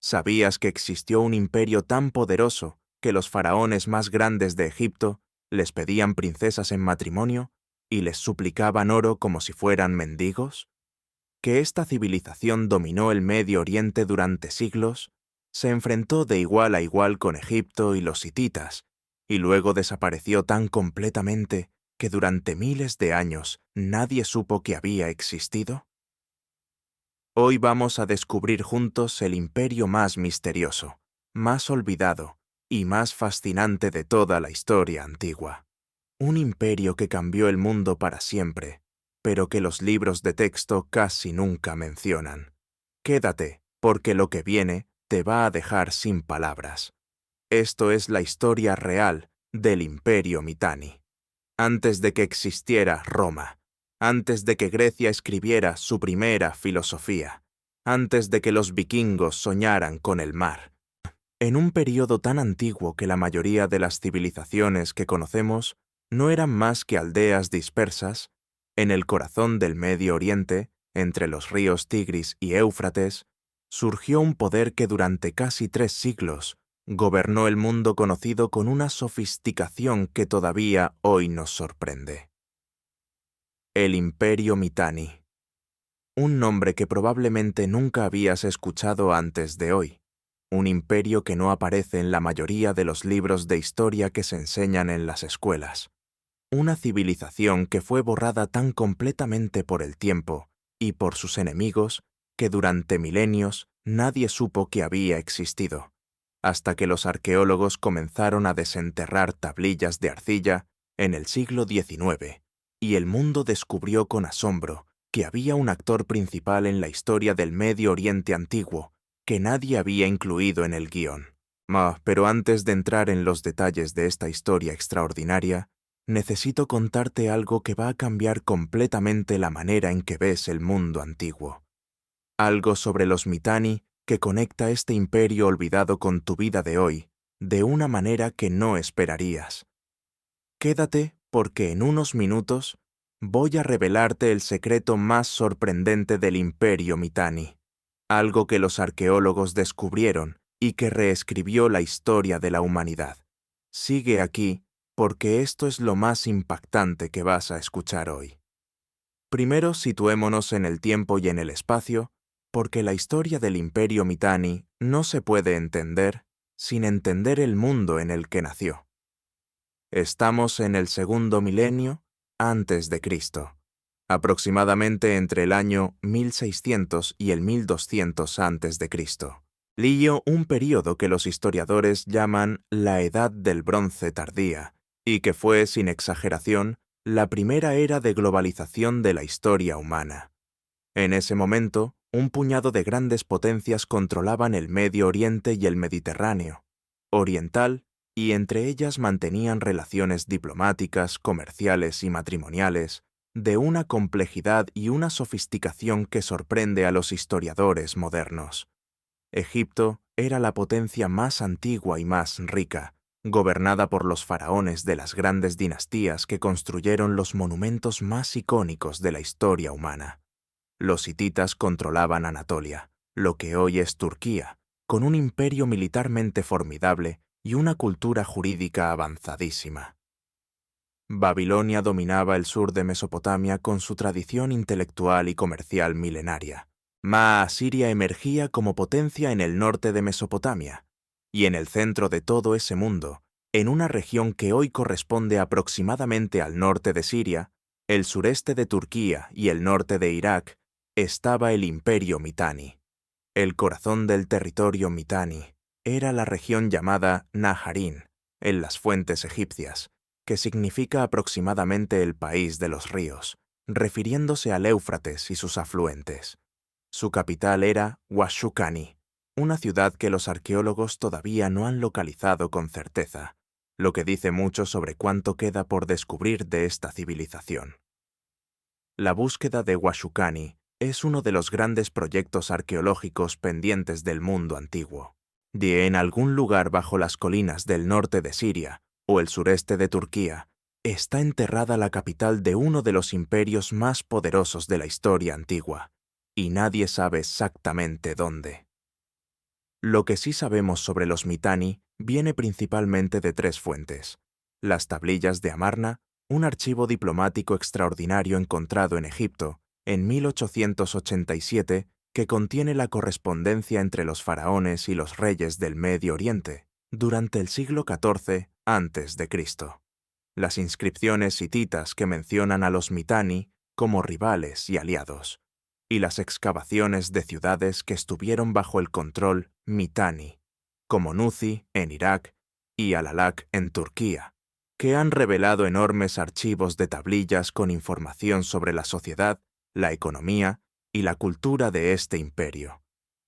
¿Sabías que existió un imperio tan poderoso que los faraones más grandes de Egipto les pedían princesas en matrimonio y les suplicaban oro como si fueran mendigos? ¿Que esta civilización dominó el Medio Oriente durante siglos, se enfrentó de igual a igual con Egipto y los hititas, y luego desapareció tan completamente que durante miles de años nadie supo que había existido? Hoy vamos a descubrir juntos el imperio más misterioso, más olvidado y más fascinante de toda la historia antigua. Un imperio que cambió el mundo para siempre, pero que los libros de texto casi nunca mencionan. Quédate, porque lo que viene te va a dejar sin palabras. Esto es la historia real del Imperio Mitanni. Antes de que existiera Roma, antes de que Grecia escribiera su primera filosofía, antes de que los vikingos soñaran con el mar. En un período tan antiguo que la mayoría de las civilizaciones que conocemos no eran más que aldeas dispersas, en el corazón del Medio Oriente, entre los ríos Tigris y Éufrates, surgió un poder que durante casi 3 siglos gobernó el mundo conocido con una sofisticación que todavía hoy nos sorprende. El Imperio Mitanni. Un nombre que probablemente nunca habías escuchado antes de hoy. Un imperio que no aparece en la mayoría de los libros de historia que se enseñan en las escuelas. Una civilización que fue borrada tan completamente por el tiempo y por sus enemigos que durante milenios nadie supo que había existido, hasta que los arqueólogos comenzaron a desenterrar tablillas de arcilla en el siglo XIX, y el mundo descubrió con asombro que había un actor principal en la historia del Medio Oriente antiguo que nadie había incluido en el guión. Pero antes de entrar en los detalles de esta historia extraordinaria, necesito contarte algo que va a cambiar completamente la manera en que ves el mundo antiguo. Algo sobre los Mitanni que conecta este imperio olvidado con tu vida de hoy, de una manera que no esperarías. Quédate porque en unos minutos voy a revelarte el secreto más sorprendente del imperio Mitanni, algo que los arqueólogos descubrieron y que reescribió la historia de la humanidad. Sigue aquí, porque esto es lo más impactante que vas a escuchar hoy. Primero situémonos en el tiempo y en el espacio, porque la historia del Imperio Mitanni no se puede entender sin entender el mundo en el que nació. Estamos en el segundo milenio antes de Cristo, aproximadamente entre el año 1600 y el 1200 antes de Cristo. Lío un período que los historiadores llaman la Edad del Bronce tardía, y que fue, sin exageración, la primera era de globalización de la historia humana. En ese momento, un puñado de grandes potencias controlaban el Medio Oriente y el Mediterráneo oriental, y entre ellas mantenían relaciones diplomáticas, comerciales y matrimoniales, de una complejidad y una sofisticación que sorprende a los historiadores modernos. Egipto era la potencia más antigua y más rica, gobernada por los faraones de las grandes dinastías que construyeron los monumentos más icónicos de la historia humana. Los hititas controlaban Anatolia, lo que hoy es Turquía, con un imperio militarmente formidable y una cultura jurídica avanzadísima. Babilonia dominaba el sur de Mesopotamia con su tradición intelectual y comercial milenaria. Asiria emergía como potencia en el norte de Mesopotamia, y en el centro de todo ese mundo, en una región que hoy corresponde aproximadamente al norte de Siria, el sureste de Turquía y el norte de Irak, estaba el Imperio Mitanni. El corazón del territorio Mitanni era la región llamada Naharín, en las fuentes egipcias, que significa aproximadamente el país de los ríos, refiriéndose al Éufrates y sus afluentes. Su capital era Huashukani, una ciudad que los arqueólogos todavía no han localizado con certeza, lo que dice mucho sobre cuánto queda por descubrir de esta civilización. La búsqueda de Huashukani es uno de los grandes proyectos arqueológicos pendientes del mundo antiguo. En algún lugar bajo las colinas del norte de Siria o el sureste de Turquía está enterrada la capital de uno de los imperios más poderosos de la historia antigua, y nadie sabe exactamente dónde. Lo que sí sabemos sobre los Mitanni viene principalmente de tres fuentes: las tablillas de Amarna, un archivo diplomático extraordinario encontrado en Egipto en 1887 que contiene la correspondencia entre los faraones y los reyes del Medio Oriente durante el siglo XIV a.C., las inscripciones hititas que mencionan a los Mitanni como rivales y aliados, y las excavaciones de ciudades que estuvieron bajo el control Mitanni, como Nuzi en Irak y Alalak en Turquía, que han revelado enormes archivos de tablillas con información sobre la sociedad, la economía y la cultura de este imperio.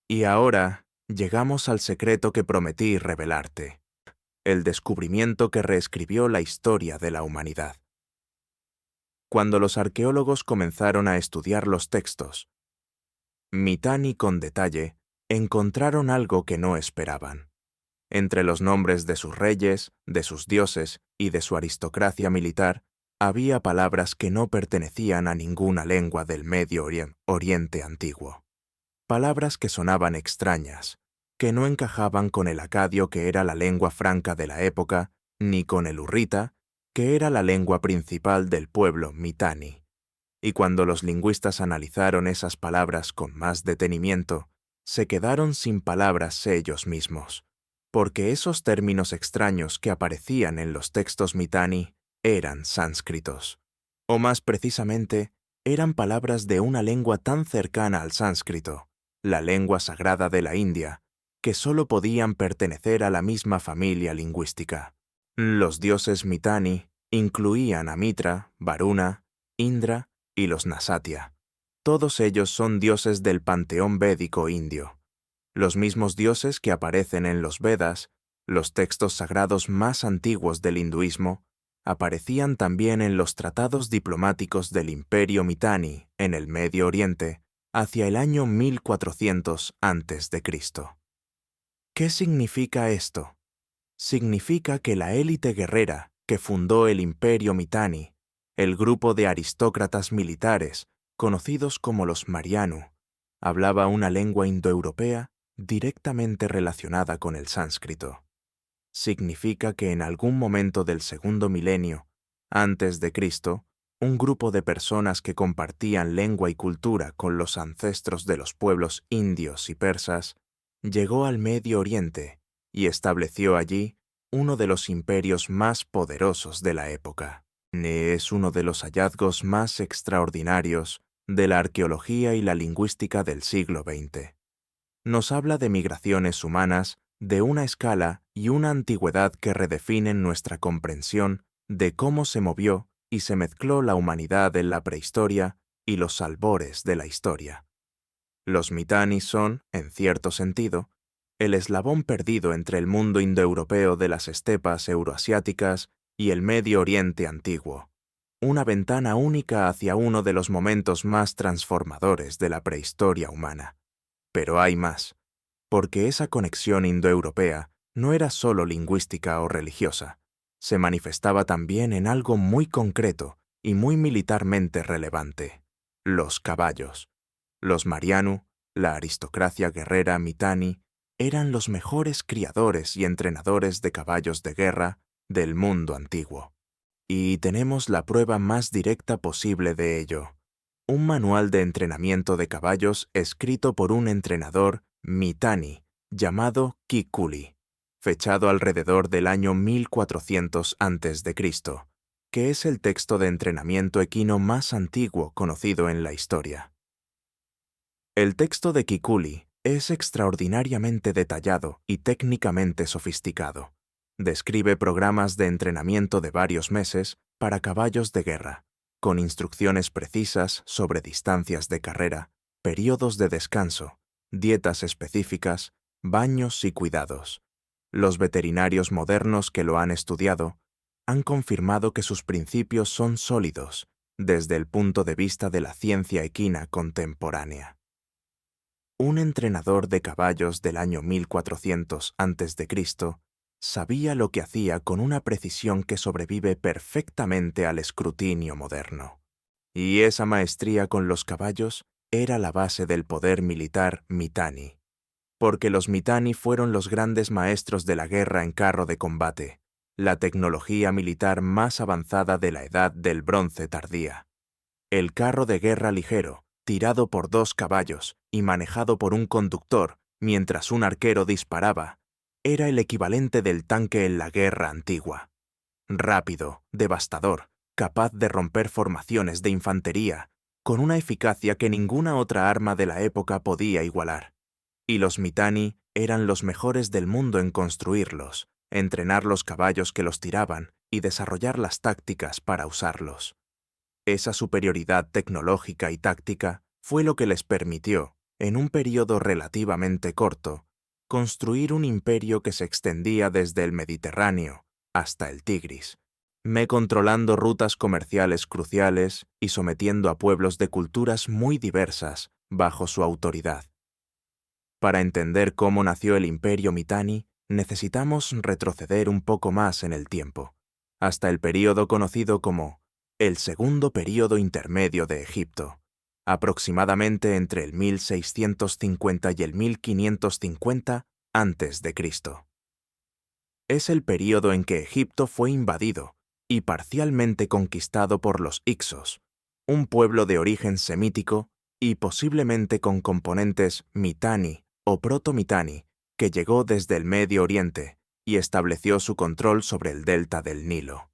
Y ahora llegamos al secreto que prometí revelarte: el descubrimiento que reescribió la historia de la humanidad. Cuando los arqueólogos comenzaron a estudiar los textos Mitanni con detalle, encontraron algo que no esperaban. Entre los nombres de sus reyes, de sus dioses y de su aristocracia militar, había palabras que no pertenecían a ninguna lengua del Medio Oriente antiguo. Palabras que sonaban extrañas, que no encajaban con el acadio, que era la lengua franca de la época, ni con el hurrita, que era la lengua principal del pueblo Mitanni. Y cuando los lingüistas analizaron esas palabras con más detenimiento, se quedaron sin palabras ellos mismos, porque esos términos extraños que aparecían en los textos Mitanni eran sánscritos, o más precisamente, eran palabras de una lengua tan cercana al sánscrito, la lengua sagrada de la India, que solo podían pertenecer a la misma familia lingüística. Los dioses Mitanni incluían a Mitra, Varuna, Indra y los Nasatya. Todos ellos son dioses del panteón védico indio. Los mismos dioses que aparecen en los Vedas, los textos sagrados más antiguos del hinduismo, aparecían también en los tratados diplomáticos del Imperio Mitanni en el Medio Oriente hacia el año 1400 a.C. ¿Qué significa esto? Significa que la élite guerrera que fundó el Imperio Mitanni, el grupo de aristócratas militares, conocidos como los Marianu, hablaba una lengua indoeuropea directamente relacionada con el sánscrito. Significa que en algún momento del segundo milenio, antes de Cristo, un grupo de personas que compartían lengua y cultura con los ancestros de los pueblos indios y persas, llegó al Medio Oriente y estableció allí uno de los imperios más poderosos de la época. Es uno de los hallazgos más extraordinarios de la arqueología y la lingüística del siglo XX. Nos habla de migraciones humanas de una escala y una antigüedad que redefinen nuestra comprensión de cómo se movió y se mezcló la humanidad en la prehistoria y los albores de la historia. Los Mitanni son, en cierto sentido, el eslabón perdido entre el mundo indoeuropeo de las estepas euroasiáticas y el Medio Oriente antiguo, una ventana única hacia uno de los momentos más transformadores de la prehistoria humana. Pero hay más, porque esa conexión indoeuropea no era solo lingüística o religiosa, se manifestaba también en algo muy concreto y muy militarmente relevante: los caballos. Los Marianu, la aristocracia guerrera Mitanni, eran los mejores criadores y entrenadores de caballos de guerra del mundo antiguo. Y tenemos la prueba más directa posible de ello: un manual de entrenamiento de caballos escrito por un entrenador Mitanni llamado Kikuli, fechado alrededor del año 1400 a.C., que es el texto de entrenamiento equino más antiguo conocido en la historia. El texto de Kikuli es extraordinariamente detallado y técnicamente sofisticado. Describe programas de entrenamiento de varios meses para caballos de guerra, con instrucciones precisas sobre distancias de carrera, periodos de descanso, dietas específicas, baños y cuidados. Los veterinarios modernos que lo han estudiado han confirmado que sus principios son sólidos desde el punto de vista de la ciencia equina contemporánea. Un entrenador de caballos del año 1400 a.C. sabía lo que hacía con una precisión que sobrevive perfectamente al escrutinio moderno. Y esa maestría con los caballos era la base del poder militar Mitanni. porque los Mitanni fueron los grandes maestros de la guerra en carro de combate, la tecnología militar más avanzada de la edad del bronce tardía. El carro de guerra ligero, tirado por 2 caballos y manejado por un conductor mientras un arquero disparaba, era el equivalente del tanque en la guerra antigua. Rápido, devastador, capaz de romper formaciones de infantería, con una eficacia que ninguna otra arma de la época podía igualar. Y los Mitanni eran los mejores del mundo en construirlos, entrenar los caballos que los tiraban y desarrollar las tácticas para usarlos. Esa superioridad tecnológica y táctica fue lo que les permitió, en un periodo relativamente corto, construir un imperio que se extendía desde el Mediterráneo hasta el Tigris, controlando rutas comerciales cruciales y sometiendo a pueblos de culturas muy diversas bajo su autoridad. Para entender cómo nació el Imperio Mitanni, necesitamos retroceder un poco más en el tiempo, hasta el período conocido como el Segundo Período Intermedio de Egipto, aproximadamente entre el 1650 y el 1550 a.C. Es el período en que Egipto fue invadido y parcialmente conquistado por los Hicsos, un pueblo de origen semítico y posiblemente con componentes Mitanni o proto-Mitanni, que llegó desde el Medio Oriente y estableció su control sobre el delta del Nilo.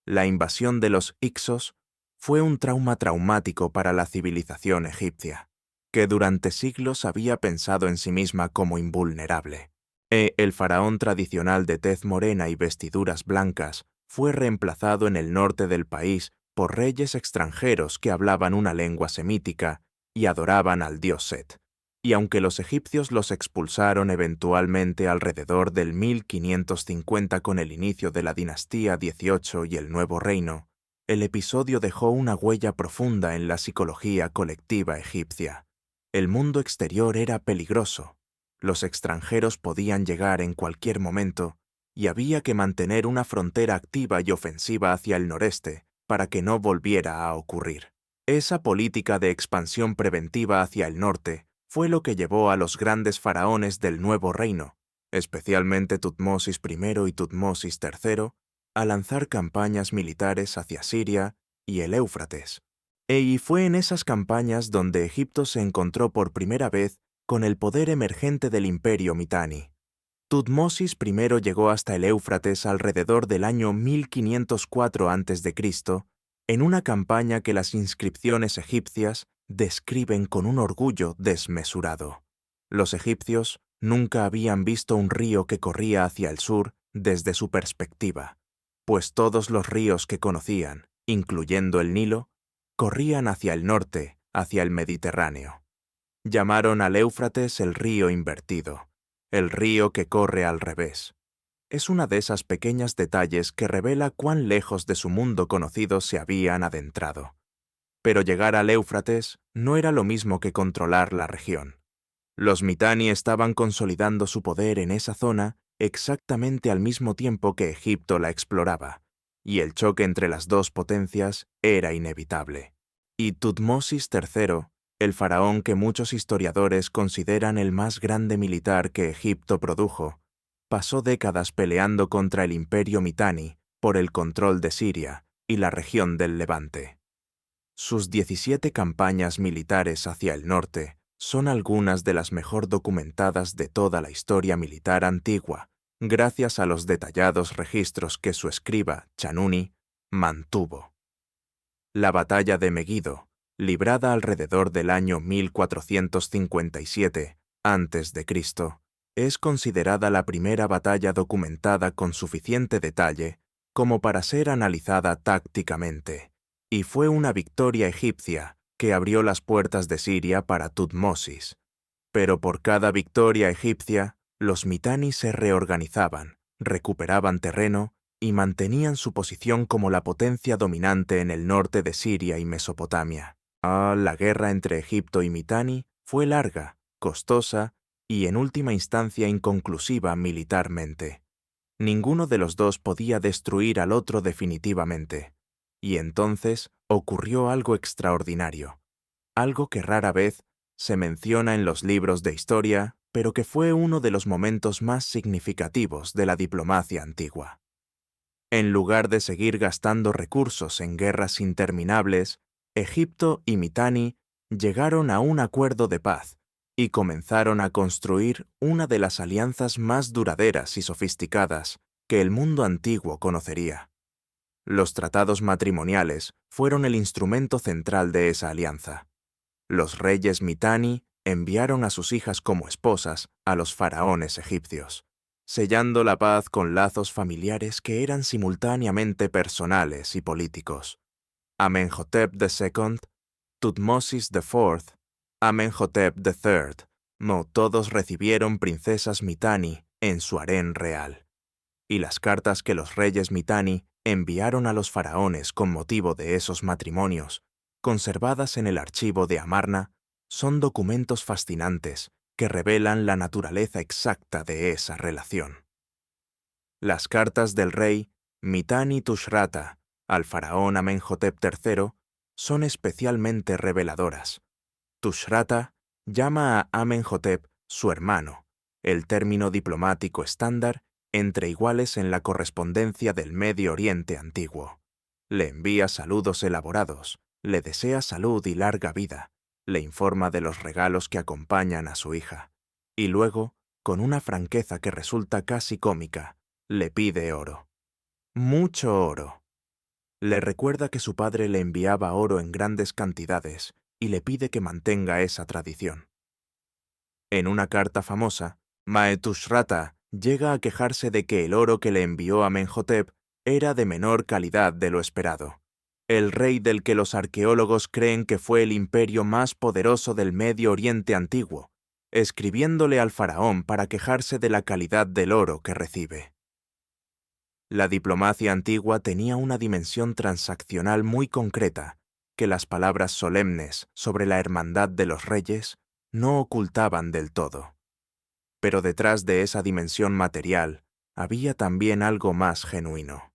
La invasión de los Hicsos fue un trauma traumático para la civilización egipcia, que durante siglos había pensado en sí misma como invulnerable. El faraón tradicional de tez morena y vestiduras blancas fue reemplazado en el norte del país por reyes extranjeros que hablaban una lengua semítica y adoraban al dios Set. Y aunque los egipcios los expulsaron eventualmente alrededor del 1550 con el inicio de la dinastía XVIII y el Nuevo Reino, el episodio dejó una huella profunda en la psicología colectiva egipcia. El mundo exterior era peligroso, los extranjeros podían llegar en cualquier momento y había que mantener una frontera activa y ofensiva hacia el noreste para que no volviera a ocurrir. Esa política de expansión preventiva hacia el norte fue lo que llevó a los grandes faraones del Nuevo Reino, especialmente Tutmosis I y Tutmosis III, a lanzar campañas militares hacia Siria y el Éufrates. Y fue en esas campañas donde Egipto se encontró por primera vez con el poder emergente del Imperio Mitanni. Tutmosis I llegó hasta el Éufrates alrededor del año 1504 a.C., en una campaña que las inscripciones egipcias describen con un orgullo desmesurado. Los egipcios nunca habían visto un río que corría hacia el sur desde su perspectiva, pues todos los ríos que conocían, incluyendo el Nilo, corrían hacia el norte, hacia el Mediterráneo. Llamaron al Éufrates el río invertido, el río que corre al revés. Es una de esas pequeños detalles que revela cuán lejos de su mundo conocido se habían adentrado. Pero llegar al Éufrates no era lo mismo que controlar la región. Los Mitanni estaban consolidando su poder en esa zona exactamente al mismo tiempo que Egipto la exploraba, y el choque entre las dos potencias era inevitable. Y Tutmosis III, el faraón que muchos historiadores consideran el más grande militar que Egipto produjo, pasó décadas peleando contra el Imperio Mitanni por el control de Siria y la región del Levante. Sus 17 campañas militares hacia el norte son algunas de las mejor documentadas de toda la historia militar antigua, gracias a los detallados registros que su escriba, Chanuni, mantuvo. La batalla de Megido, librada alrededor del año 1457 a.C., es considerada la primera batalla documentada con suficiente detalle como para ser analizada tácticamente, y fue una victoria egipcia que abrió las puertas de Siria para Tutmosis. Pero por cada victoria egipcia, los Mitanni se reorganizaban, recuperaban terreno y mantenían su posición como la potencia dominante en el norte de Siria y Mesopotamia. La guerra entre Egipto y Mitanni fue larga, costosa y en última instancia inconclusiva militarmente. Ninguno de los dos podía destruir al otro definitivamente. Y entonces ocurrió algo extraordinario, algo que rara vez se menciona en los libros de historia pero que fue uno de los momentos más significativos de la diplomacia antigua. En lugar de seguir gastando recursos en guerras interminables, Egipto y Mitanni llegaron a un acuerdo de paz y comenzaron a construir una de las alianzas más duraderas y sofisticadas que el mundo antiguo conocería. Los tratados matrimoniales fueron el instrumento central de esa alianza. Los reyes Mitanni enviaron a sus hijas como esposas a los faraones egipcios, sellando la paz con lazos familiares que eran simultáneamente personales y políticos. Amenhotep II, Tutmosis IV, Amenhotep III, todos recibieron princesas Mitanni en su harén real. Y las cartas que los reyes Mitanni enviaron a los faraones con motivo de esos matrimonios, conservadas en el archivo de Amarna, son documentos fascinantes que revelan la naturaleza exacta de esa relación. Las cartas del rey Mitanni Tushratta al faraón Amenhotep III son especialmente reveladoras. Tushratta llama a Amenhotep su hermano, el término diplomático estándar entre iguales en la correspondencia del Medio Oriente antiguo. Le envía saludos elaborados, le desea salud y larga vida, le informa de los regalos que acompañan a su hija, y luego, con una franqueza que resulta casi cómica, le pide oro. Mucho oro. Le recuerda que su padre le enviaba oro en grandes cantidades y le pide que mantenga esa tradición. En una carta famosa, Tushratta llega a quejarse de que el oro que le envió Amenhotep era de menor calidad de lo esperado. El rey del que los arqueólogos creen que fue el imperio más poderoso del Medio Oriente antiguo, escribiéndole al faraón para quejarse de la calidad del oro que recibe. La diplomacia antigua tenía una dimensión transaccional muy concreta que las palabras solemnes sobre la hermandad de los reyes no ocultaban del todo. Pero detrás de esa dimensión material había también algo más genuino.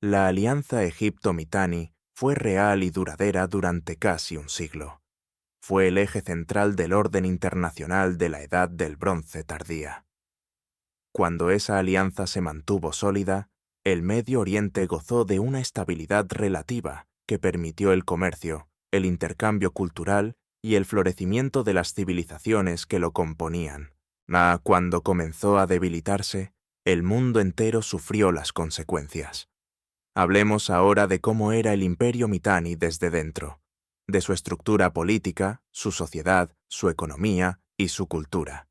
La alianza Egipto-Mitanni fue real y duradera durante casi un siglo. Fue el eje central del orden internacional de la Edad del Bronce tardía. Cuando esa alianza se mantuvo sólida, el Medio Oriente gozó de una estabilidad relativa que permitió el comercio, el intercambio cultural y el florecimiento de las civilizaciones que lo componían. Cuando comenzó a debilitarse, el mundo entero sufrió las consecuencias. Hablemos ahora de cómo era el Imperio Mitanni desde dentro, de su estructura política, su sociedad, su economía y su cultura.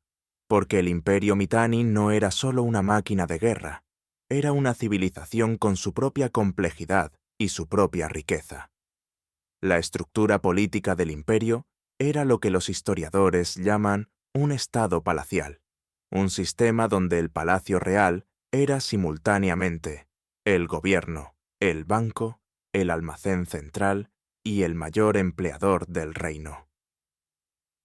Porque el Imperio Mitanni no era solo una máquina de guerra, era una civilización con su propia complejidad y su propia riqueza. La estructura política del imperio era lo que los historiadores llaman un estado palacial, un sistema donde el palacio real era simultáneamente el gobierno, el banco, el almacén central y el mayor empleador del reino.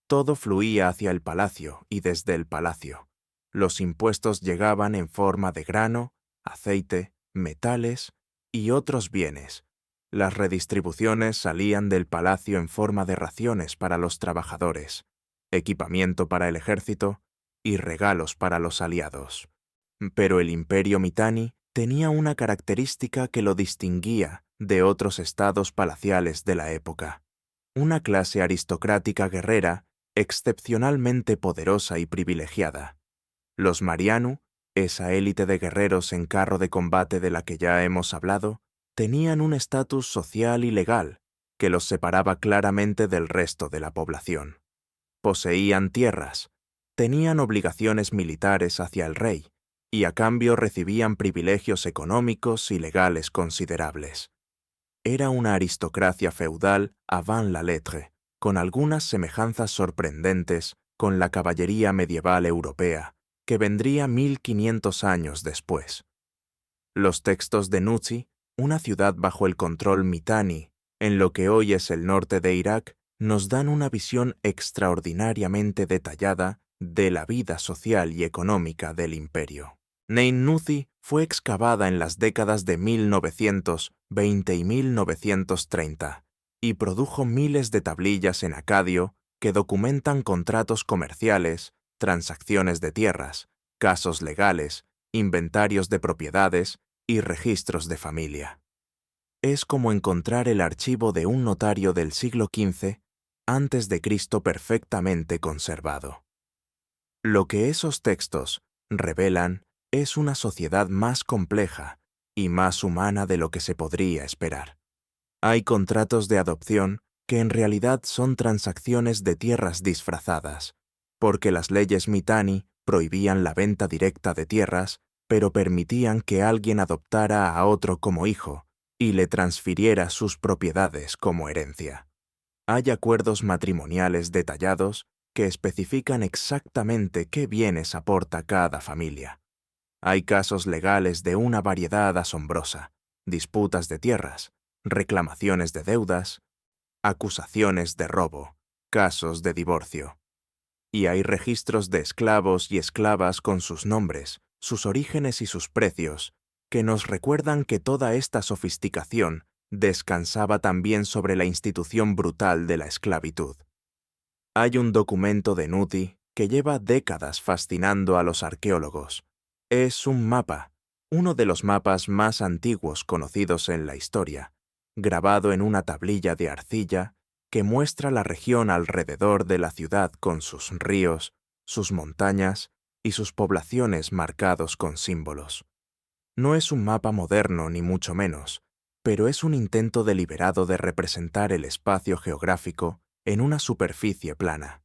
Todo fluía hacia el palacio y desde el palacio. Los impuestos llegaban en forma de grano, aceite, metales y otros bienes. Las redistribuciones salían del palacio en forma de raciones para los trabajadores, equipamiento para el ejército y regalos para los aliados. Pero el Imperio Mitanni tenía una característica que lo distinguía de otros estados palaciales de la época. Una clase aristocrática guerrera excepcionalmente poderosa y privilegiada. Los Marianu, esa élite de guerreros en carro de combate de la que ya hemos hablado, tenían un estatus social y legal que los separaba claramente del resto de la población. Poseían tierras, tenían obligaciones militares hacia el rey y a cambio recibían privilegios económicos y legales considerables. Era una aristocracia feudal avant la lettre, con algunas semejanzas sorprendentes con la caballería medieval europea, que vendría 1500 años después. Los textos de Nuzzi, una ciudad bajo el control Mitanni, en lo que hoy es el norte de Irak, nos dan una visión extraordinariamente detallada de la vida social y económica del imperio. Nein Nuzzi fue excavada en las décadas de 1920 y 1930 y produjo miles de tablillas en acadio que documentan contratos comerciales, transacciones de tierras, casos legales, inventarios de propiedades y registros de familia. Es como encontrar el archivo de un notario del siglo XV antes de Cristo perfectamente conservado. Lo que esos textos revelan es una sociedad más compleja y más humana de lo que se podría esperar. Hay contratos de adopción que en realidad son transacciones de tierras disfrazadas, porque las leyes Mitanni prohibían la venta directa de tierras, pero permitían que alguien adoptara a otro como hijo y le transfiriera sus propiedades como herencia. Hay acuerdos matrimoniales detallados que especifican exactamente qué bienes aporta cada familia. Hay casos legales de una variedad asombrosa, disputas de tierras, reclamaciones de deudas, acusaciones de robo, casos de divorcio. Y hay registros de esclavos y esclavas con sus nombres, sus orígenes y sus precios, que nos recuerdan que toda esta sofisticación descansaba también sobre la institución brutal de la esclavitud. Hay un documento de Nuti que lleva décadas fascinando a los arqueólogos. Es un mapa, uno de los mapas más antiguos conocidos en la historia, grabado en una tablilla de arcilla que muestra la región alrededor de la ciudad con sus ríos, sus montañas y sus poblaciones marcados con símbolos. No es un mapa moderno ni mucho menos, pero es un intento deliberado de representar el espacio geográfico en una superficie plana.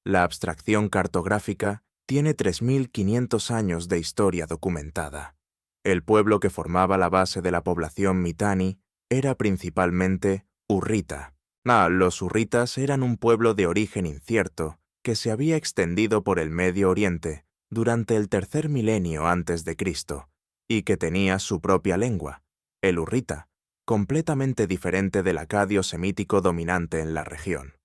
La abstracción cartográfica tiene 3.500 años de historia documentada. El pueblo que formaba la base de la población Mitanni era principalmente hurrita. Los hurritas eran un pueblo de origen incierto que se había extendido por el Medio Oriente durante el tercer milenio antes de Cristo y que tenía su propia lengua, el hurrita, completamente diferente del acadio semítico dominante en la región.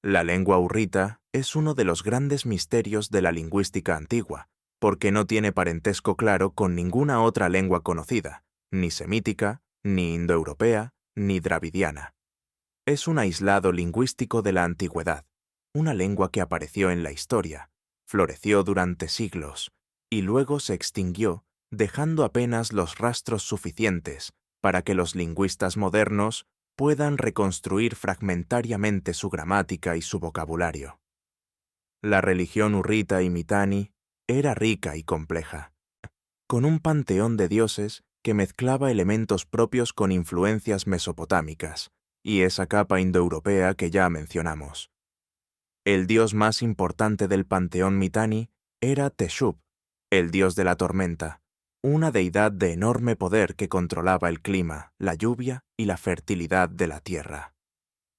La lengua hurrita es uno de los grandes misterios de la lingüística antigua, porque no tiene parentesco claro con ninguna otra lengua conocida, ni semítica, ni indoeuropea, ni dravidiana. Es un aislado lingüístico de la antigüedad, una lengua que apareció en la historia, floreció durante siglos, y luego se extinguió, dejando apenas los rastros suficientes para que los lingüistas modernos puedan reconstruir fragmentariamente su gramática y su vocabulario. La religión hurrita y Mitanni era rica y compleja, con un panteón de dioses que mezclaba elementos propios con influencias mesopotámicas, y esa capa indoeuropea que ya mencionamos. El dios más importante del panteón Mitanni era Teshub, el dios de la tormenta, una deidad de enorme poder que controlaba el clima, la lluvia y la fertilidad de la tierra.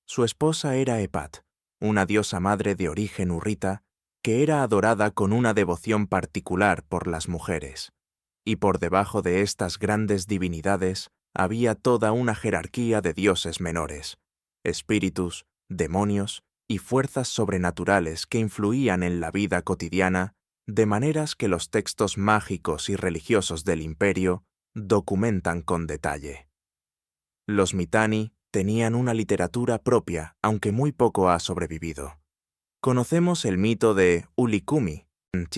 Su esposa era Hepat, una diosa madre de origen hurrita que era adorada con una devoción particular por las mujeres. Y por debajo de estas grandes divinidades había toda una jerarquía de dioses menores, espíritus, demonios y fuerzas sobrenaturales que influían en la vida cotidiana de maneras que los textos mágicos y religiosos del imperio documentan con detalle. Los Mitanni tenían una literatura propia, aunque muy poco ha sobrevivido. Conocemos el mito de Ulikumi,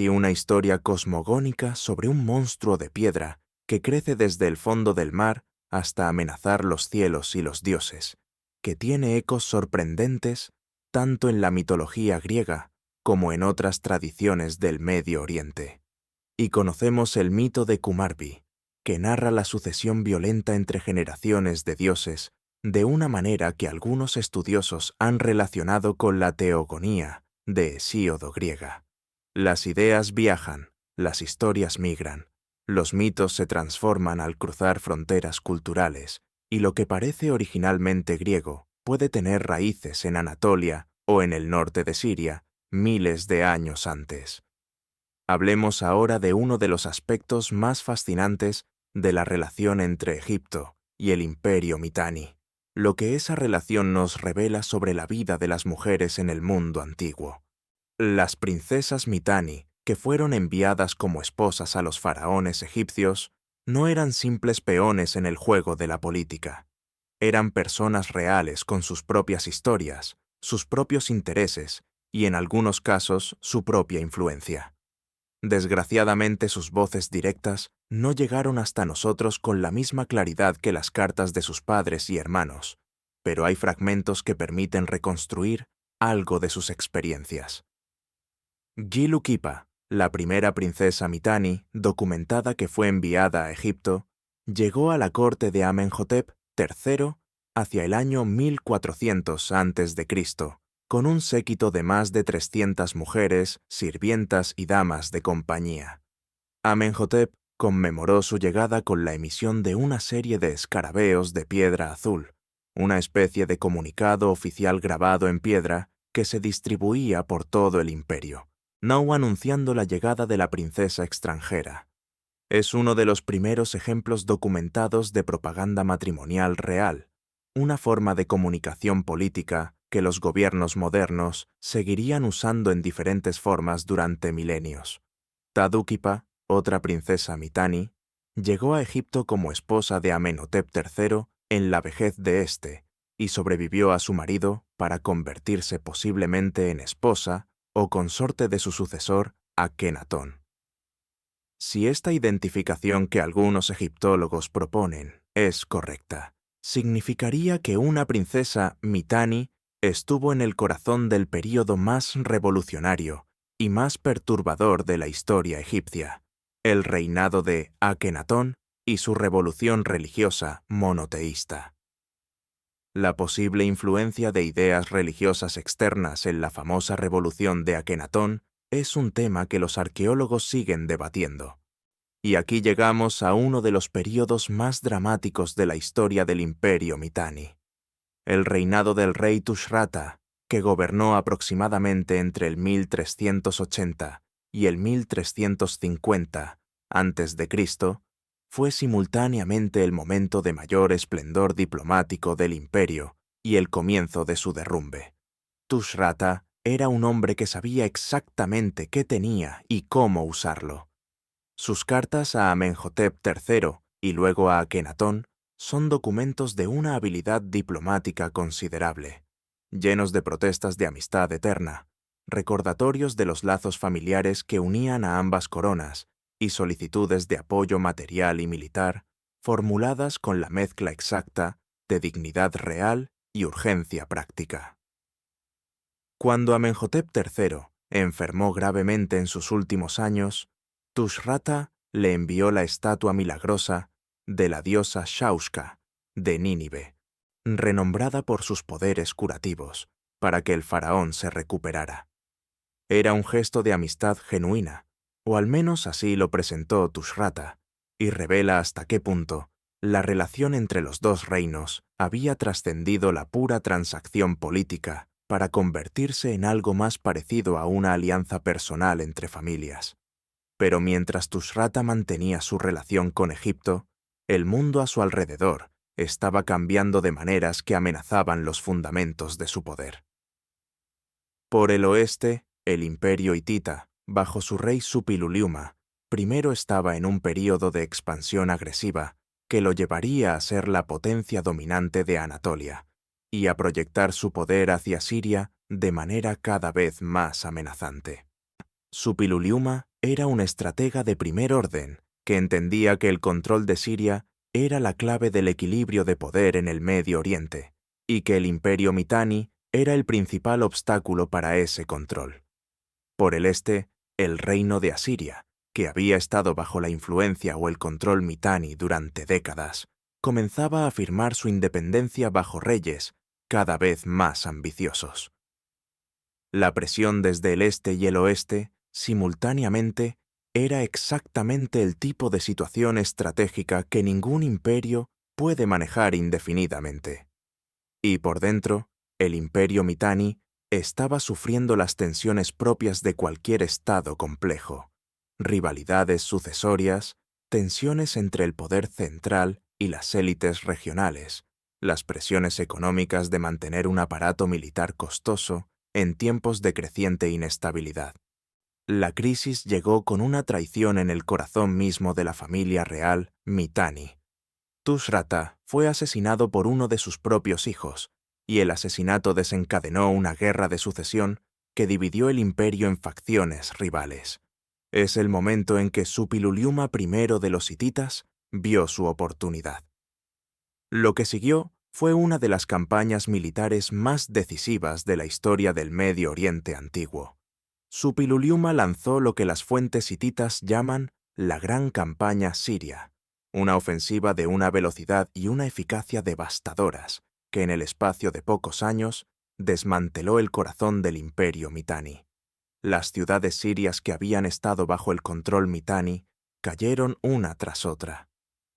una historia cosmogónica sobre un monstruo de piedra que crece desde el fondo del mar hasta amenazar los cielos y los dioses, que tiene ecos sorprendentes tanto en la mitología griega como en otras tradiciones del Medio Oriente. Y conocemos el mito de Kumarbi, que narra la sucesión violenta entre generaciones de dioses de una manera que algunos estudiosos han relacionado con la teogonía de Hesíodo griega. Las ideas viajan, las historias migran, los mitos se transforman al cruzar fronteras culturales, y lo que parece originalmente griego puede tener raíces en Anatolia o en el norte de Siria miles de años antes. Hablemos ahora de uno de los aspectos más fascinantes de la relación entre Egipto y el Imperio Mitanni, lo que esa relación nos revela sobre la vida de las mujeres en el mundo antiguo. Las princesas Mitanni, que fueron enviadas como esposas a los faraones egipcios, no eran simples peones en el juego de la política. Eran personas reales con sus propias historias, sus propios intereses y en algunos casos su propia influencia. Desgraciadamente sus voces directas no llegaron hasta nosotros con la misma claridad que las cartas de sus padres y hermanos, pero hay fragmentos que permiten reconstruir algo de sus experiencias. Gilukipa, la primera princesa Mitanni documentada que fue enviada a Egipto, llegó a la corte de Amenhotep III hacia el año 1400 a.C., con un séquito de más de 300 mujeres, sirvientas y damas de compañía. Amenhotep conmemoró su llegada con la emisión de una serie de escarabeos de piedra azul, una especie de comunicado oficial grabado en piedra que se distribuía por todo el imperio, no anunciando la llegada de la princesa extranjera. Es uno de los primeros ejemplos documentados de propaganda matrimonial real, una forma de comunicación política que los gobiernos modernos seguirían usando en diferentes formas durante milenios. Tadukipa, otra princesa Mitanni, llegó a Egipto como esposa de Amenhotep III en la vejez de éste y sobrevivió a su marido para convertirse posiblemente en esposa o consorte de su sucesor, Akenatón. Si esta identificación que algunos egiptólogos proponen es correcta, significaría que una princesa Mitanni estuvo en el corazón del período más revolucionario y más perturbador de la historia egipcia, el reinado de Akenatón y su revolución religiosa monoteísta. La posible influencia de ideas religiosas externas en la famosa revolución de Akenatón es un tema que los arqueólogos siguen debatiendo. Y aquí llegamos a uno de los períodos más dramáticos de la historia del Imperio Mitanni, el reinado del rey Tushratta, que gobernó aproximadamente entre el 1380 y el 1350 a.C., fue simultáneamente el momento de mayor esplendor diplomático del imperio y el comienzo de su derrumbe. Tushratta era un hombre que sabía exactamente qué tenía y cómo usarlo. Sus cartas a Amenhotep III y luego a Akenatón son documentos de una habilidad diplomática considerable, llenos de protestas de amistad eterna, recordatorios de los lazos familiares que unían a ambas coronas y solicitudes de apoyo material y militar, formuladas con la mezcla exacta de dignidad real y urgencia práctica. Cuando Amenhotep III enfermó gravemente en sus últimos años, Tushratta le envió la estatua milagrosa de la diosa Shaushka de Nínive, renombrada por sus poderes curativos, para que el faraón se recuperara. Era un gesto de amistad genuina, o al menos así lo presentó Tushratta, y revela hasta qué punto la relación entre los dos reinos había trascendido la pura transacción política para convertirse en algo más parecido a una alianza personal entre familias. Pero mientras Tushratta mantenía su relación con Egipto, el mundo a su alrededor estaba cambiando de maneras que amenazaban los fundamentos de su poder. Por el oeste, el imperio hitita, bajo su rey Suppiluliuma, primero estaba en un período de expansión agresiva que lo llevaría a ser la potencia dominante de Anatolia y a proyectar su poder hacia Siria de manera cada vez más amenazante. Suppiluliuma era un estratega de primer orden que entendía que el control de Siria era la clave del equilibrio de poder en el Medio Oriente y que el imperio Mitanni era el principal obstáculo para ese control. Por el este, el reino de Asiria, que había estado bajo la influencia o el control Mitanni durante décadas, comenzaba a afirmar su independencia bajo reyes cada vez más ambiciosos. La presión desde el este y el oeste, simultáneamente, era exactamente el tipo de situación estratégica que ningún imperio puede manejar indefinidamente. Y por dentro, el imperio Mitanni estaba sufriendo las tensiones propias de cualquier estado complejo, rivalidades sucesorias, tensiones entre el poder central y las élites regionales, las presiones económicas de mantener un aparato militar costoso en tiempos de creciente inestabilidad. La crisis llegó con una traición en el corazón mismo de la familia real Mitanni. Tushratta fue asesinado por uno de sus propios hijos, y el asesinato desencadenó una guerra de sucesión que dividió el imperio en facciones rivales. Es el momento en que Suppiluliuma I de los hititas vio su oportunidad. Lo que siguió fue una de las campañas militares más decisivas de la historia del Medio Oriente antiguo. Suppiluliuma lanzó lo que las fuentes hititas llaman la Gran Campaña Siria, una ofensiva de una velocidad y una eficacia devastadoras que en el espacio de pocos años desmanteló el corazón del imperio Mitanni. Las ciudades sirias que habían estado bajo el control Mitanni cayeron una tras otra.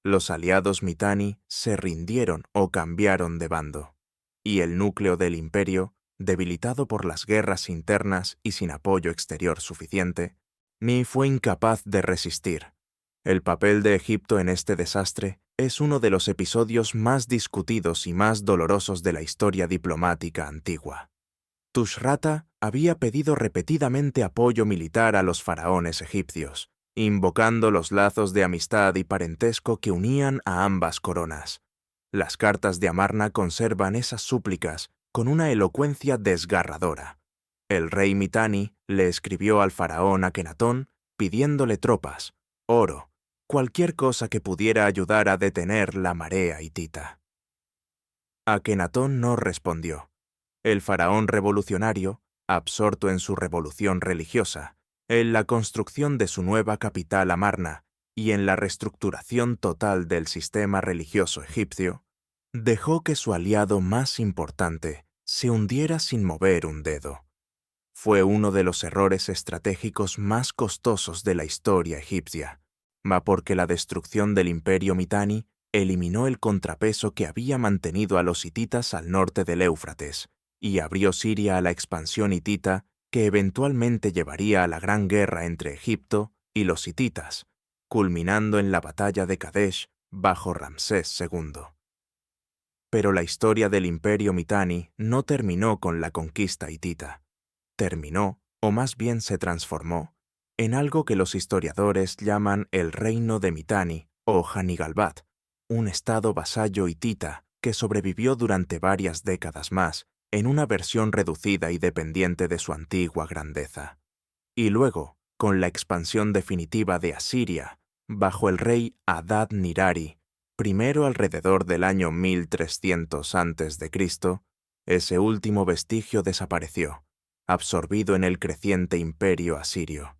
Los aliados Mitanni se rindieron o cambiaron de bando, y el núcleo del imperio, debilitado por las guerras internas y sin apoyo exterior suficiente, fue incapaz de resistir. El papel de Egipto en este desastre es uno de los episodios más discutidos y más dolorosos de la historia diplomática antigua. Tushratta había pedido repetidamente apoyo militar a los faraones egipcios, invocando los lazos de amistad y parentesco que unían a ambas coronas. Las cartas de Amarna conservan esas súplicas con una elocuencia desgarradora. El rey Mitanni le escribió al faraón Akenatón pidiéndole tropas, oro, cualquier cosa que pudiera ayudar a detener la marea hitita. Akenatón no respondió. El faraón revolucionario, absorto en su revolución religiosa, en la construcción de su nueva capital Amarna y en la reestructuración total del sistema religioso egipcio, dejó que su aliado más importante se hundiera sin mover un dedo. Fue uno de los errores estratégicos más costosos de la historia egipcia, porque la destrucción del imperio Mitanni eliminó el contrapeso que había mantenido a los hititas al norte del Éufrates y abrió Siria a la expansión hitita que eventualmente llevaría a la gran guerra entre Egipto y los hititas, culminando en la batalla de Kadesh bajo Ramsés II. Pero la historia del imperio Mitanni no terminó con la conquista hitita. Terminó, o más bien se transformó, en algo que los historiadores llaman el reino de Mitanni o Hanigalbat, un estado vasallo hitita que sobrevivió durante varias décadas más en una versión reducida y dependiente de su antigua grandeza. Y luego, con la expansión definitiva de Asiria, bajo el rey Adad-nirari, primero alrededor del año 1300 a.C., ese último vestigio desapareció, absorbido en el creciente imperio asirio.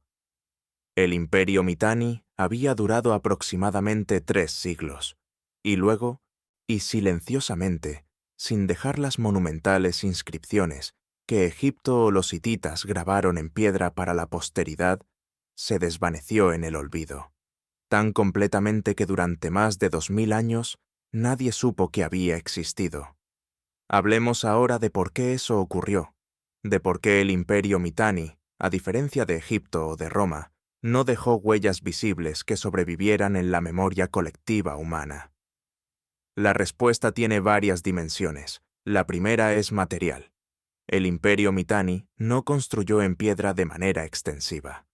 El imperio Mitanni había durado aproximadamente 3 siglos, y luego, y silenciosamente, sin dejar las monumentales inscripciones que Egipto o los hititas grabaron en piedra para la posteridad, se desvaneció en el olvido, tan completamente que durante más de 2000 años nadie supo que había existido. Hablemos ahora de por qué eso ocurrió, de por qué el imperio Mitanni, a diferencia de Egipto o de Roma, no dejó huellas visibles que sobrevivieran en la memoria colectiva humana. La respuesta tiene varias dimensiones. La primera es material. El imperio Mitanni no construyó en piedra de manera extensiva.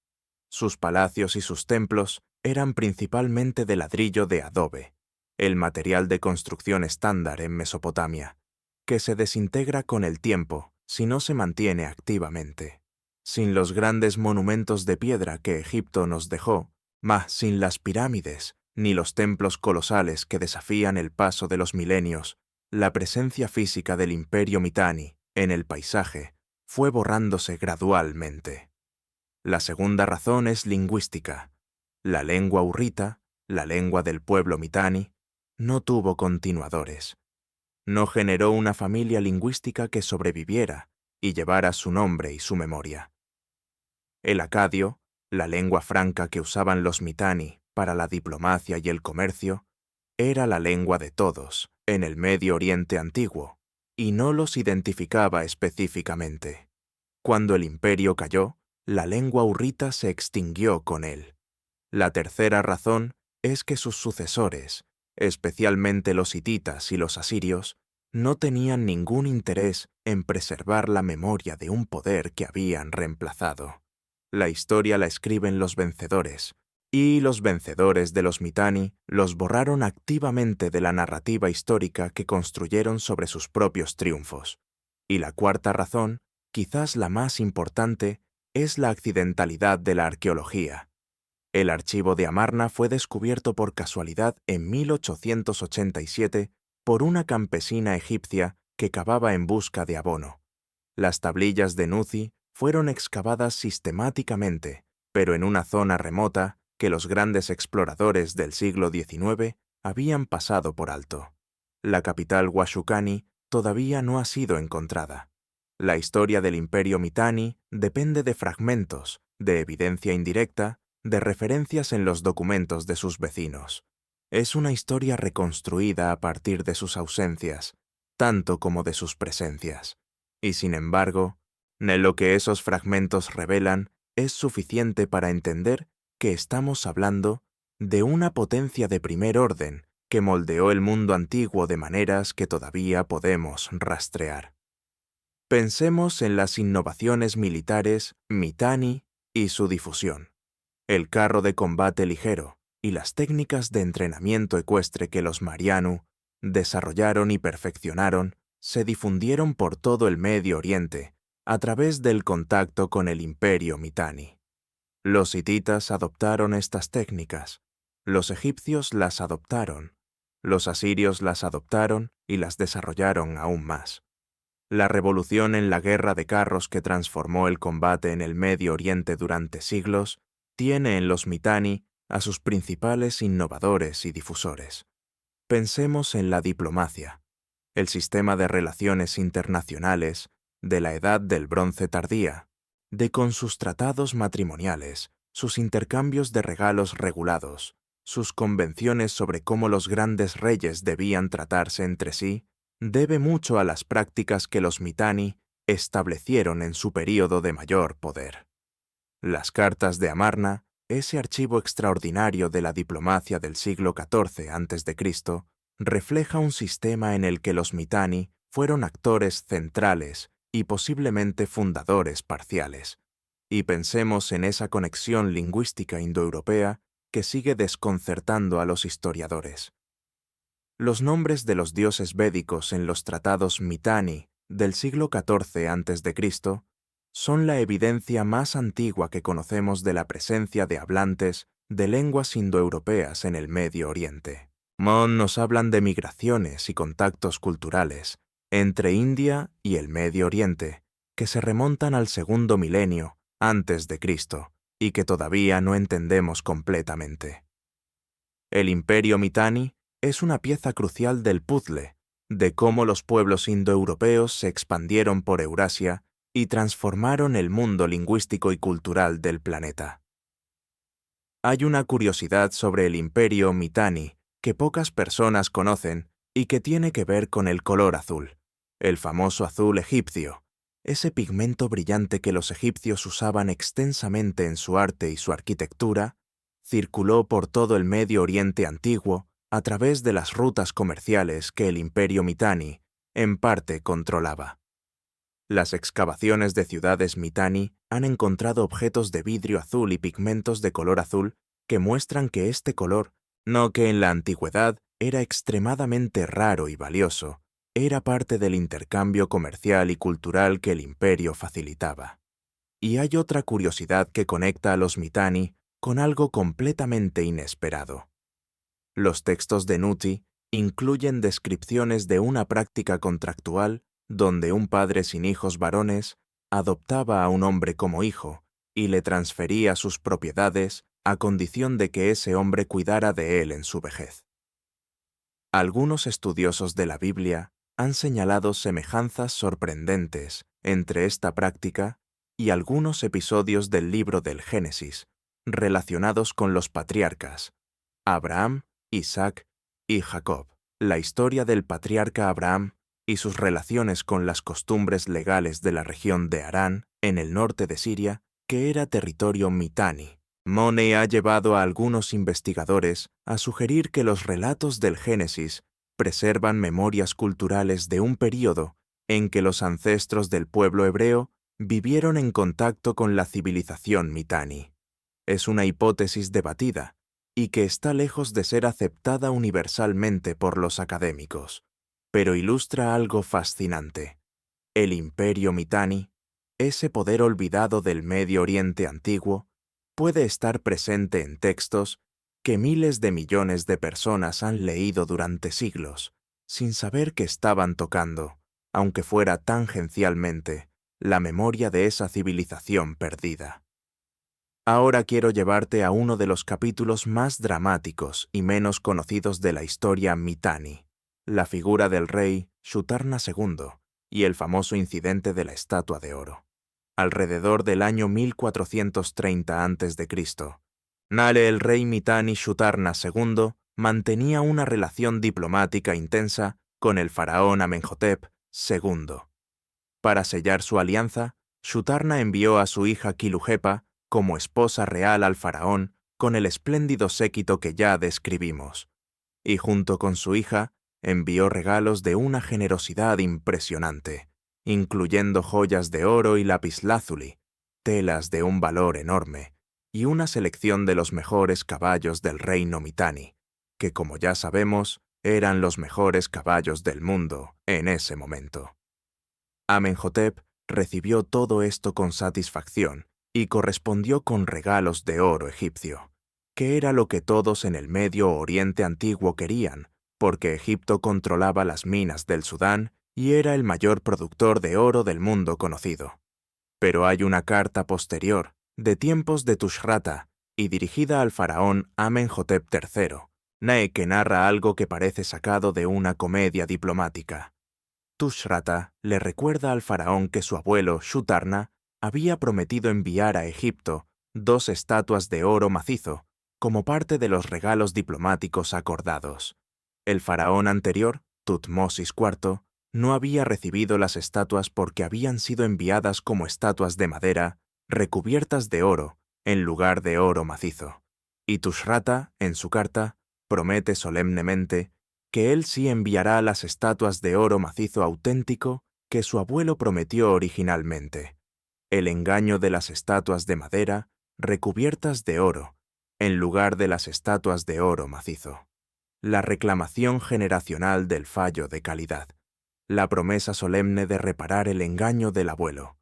Sus palacios y sus templos eran principalmente de ladrillo de adobe, el material de construcción estándar en Mesopotamia, que se desintegra con el tiempo si no se mantiene activamente. Sin los grandes monumentos de piedra que Egipto nos dejó, más sin las pirámides, ni los templos colosales que desafían el paso de los milenios, la presencia física del imperio Mitanni en el paisaje fue borrándose gradualmente. La segunda razón es lingüística. La lengua hurrita, la lengua del pueblo Mitanni, no tuvo continuadores. No generó una familia lingüística que sobreviviera y llevara su nombre y su memoria. El acadio, la lengua franca que usaban los Mitanni para la diplomacia y el comercio, era la lengua de todos en el Medio Oriente antiguo y no los identificaba específicamente. Cuando el imperio cayó, la lengua hurrita se extinguió con él. La tercera razón es que sus sucesores, especialmente los hititas y los asirios, no tenían ningún interés en preservar la memoria de un poder que habían reemplazado. La historia la escriben los vencedores, y los vencedores de los Mitanni los borraron activamente de la narrativa histórica que construyeron sobre sus propios triunfos. Y la cuarta razón quizás la más importante, es la accidentalidad de la arqueología. El archivo de Amarna fue descubierto por casualidad en 1887 por una campesina egipcia que cavaba en busca de abono. Las tablillas de Nuzi fueron excavadas sistemáticamente, pero en una zona remota que los grandes exploradores del siglo XIX habían pasado por alto. La capital Huashukani todavía no ha sido encontrada. La historia del Imperio Mitanni depende de fragmentos, de evidencia indirecta, de referencias en los documentos de sus vecinos. Es una historia reconstruida a partir de sus ausencias, tanto como de sus presencias. Y sin embargo, lo que esos fragmentos revelan es suficiente para entender que estamos hablando de una potencia de primer orden que moldeó el mundo antiguo de maneras que todavía podemos rastrear. Pensemos en las innovaciones militares Mitanni y su difusión, el carro de combate ligero y las técnicas de entrenamiento ecuestre que los Marianu desarrollaron y perfeccionaron se difundieron por todo el Medio Oriente a través del contacto con el Imperio Mitanni. Los hititas adoptaron estas técnicas, los egipcios las adoptaron, los asirios las adoptaron y las desarrollaron aún más. La revolución en la guerra de carros que transformó el combate en el Medio Oriente durante siglos tiene en los Mitanni a sus principales innovadores y difusores. Pensemos en la diplomacia, el sistema de relaciones internacionales de la Edad del Bronce tardía, con sus tratados matrimoniales, sus intercambios de regalos regulados, sus convenciones sobre cómo los grandes reyes debían tratarse entre sí, debe mucho a las prácticas que los Mitanni establecieron en su período de mayor poder. Las cartas de Amarna, ese archivo extraordinario de la diplomacia del siglo XIV a.C., refleja un sistema en el que los Mitanni fueron actores centrales y posiblemente fundadores parciales. Y pensemos en esa conexión lingüística indoeuropea que sigue desconcertando a los historiadores. Los nombres de los dioses védicos en los tratados Mitanni del siglo XIV a.C. son la evidencia más antigua que conocemos de la presencia de hablantes de lenguas indoeuropeas en el Medio Oriente. Nos hablan de migraciones y contactos culturales entre India y el Medio Oriente, que se remontan al segundo milenio antes de Cristo y que todavía no entendemos completamente. El Imperio Mitanni es una pieza crucial del puzzle de cómo los pueblos indoeuropeos se expandieron por Eurasia y transformaron el mundo lingüístico y cultural del planeta. Hay una curiosidad sobre el Imperio Mitanni que pocas personas conocen y que tiene que ver con el color azul, el famoso azul egipcio, ese pigmento brillante que los egipcios usaban extensamente en su arte y su arquitectura, circuló por todo el Medio Oriente antiguo a través de las rutas comerciales que el Imperio Mitanni, en parte, controlaba. Las excavaciones de ciudades Mitanni han encontrado objetos de vidrio azul y pigmentos de color azul que muestran que este color, que en la antigüedad era extremadamente raro y valioso, era parte del intercambio comercial y cultural que el imperio facilitaba. Y hay otra curiosidad que conecta a los Mitanni con algo completamente inesperado. Los textos de Nuzi incluyen descripciones de una práctica contractual donde un padre sin hijos varones adoptaba a un hombre como hijo y le transfería sus propiedades a condición de que ese hombre cuidara de él en su vejez. Algunos estudiosos de la Biblia han señalado semejanzas sorprendentes entre esta práctica y algunos episodios del libro del Génesis relacionados con los patriarcas, Abraham, Isaac y Jacob. La historia del patriarca Abraham y sus relaciones con las costumbres legales de la región de Harán, en el norte de Siria, que era territorio Mitanni. Mone ha llevado a algunos investigadores a sugerir que los relatos del Génesis preservan memorias culturales de un período en que los ancestros del pueblo hebreo vivieron en contacto con la civilización Mitanni. Es una hipótesis debatida y que está lejos de ser aceptada universalmente por los académicos, pero ilustra algo fascinante. El Imperio Mitanni ese poder olvidado del Medio Oriente antiguo, puede estar presente en textos que miles de millones de personas han leído durante siglos, sin saber que estaban tocando, aunque fuera tangencialmente, la memoria de esa civilización perdida. Ahora quiero llevarte a uno de los capítulos más dramáticos y menos conocidos de la historia Mitanni, la figura del rey Shutarna II y el famoso incidente de la estatua de oro. Alrededor del año 1430 a.C., Nale, el rey Mitanni Shutarna II, mantenía una relación diplomática intensa con el faraón Amenhotep II. Para sellar su alianza, Shutarna envió a su hija Quilujepa como esposa real al faraón con el espléndido séquito que ya describimos, y junto con su hija envió regalos de una generosidad impresionante, incluyendo joyas de oro y lapislázuli, telas de un valor enorme, y una selección de los mejores caballos del reino Mitanni, que como ya sabemos, eran los mejores caballos del mundo en ese momento. Amenhotep recibió todo esto con satisfacción y correspondió con regalos de oro egipcio, que era lo que todos en el Medio Oriente antiguo querían, porque Egipto controlaba las minas del Sudán y era el mayor productor de oro del mundo conocido. Pero hay una carta posterior, de tiempos de Tushratta, y dirigida al faraón Amenhotep III, que narra algo que parece sacado de una comedia diplomática. Tushratta le recuerda al faraón que su abuelo, Shutarna, había prometido enviar a Egipto 2 estatuas de oro macizo, como parte de los regalos diplomáticos acordados. El faraón anterior, Tutmosis IV, no había recibido las estatuas porque habían sido enviadas como estatuas de madera, recubiertas de oro, en lugar de oro macizo. Y Tushratta, en su carta, promete solemnemente que él sí enviará las estatuas de oro macizo auténtico que su abuelo prometió originalmente. El engaño de las estatuas de madera, recubiertas de oro, en lugar de las estatuas de oro macizo. La reclamación generacional del fallo de calidad. La promesa solemne de reparar el engaño del abuelo.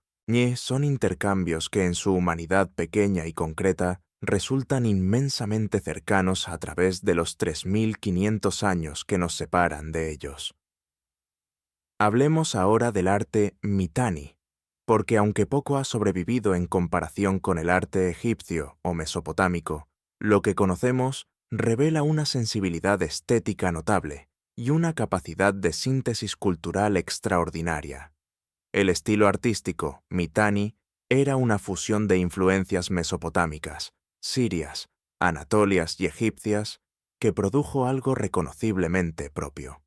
Son intercambios que en su humanidad pequeña y concreta resultan inmensamente cercanos a través de los 3500 años que nos separan de ellos. Hablemos ahora del arte Mitanni, porque aunque poco ha sobrevivido en comparación con el arte egipcio o mesopotámico, lo que conocemos revela una sensibilidad estética notable y una capacidad de síntesis cultural extraordinaria. El estilo artístico Mitanni era una fusión de influencias mesopotámicas, sirias, anatolias y egipcias que produjo algo reconociblemente propio.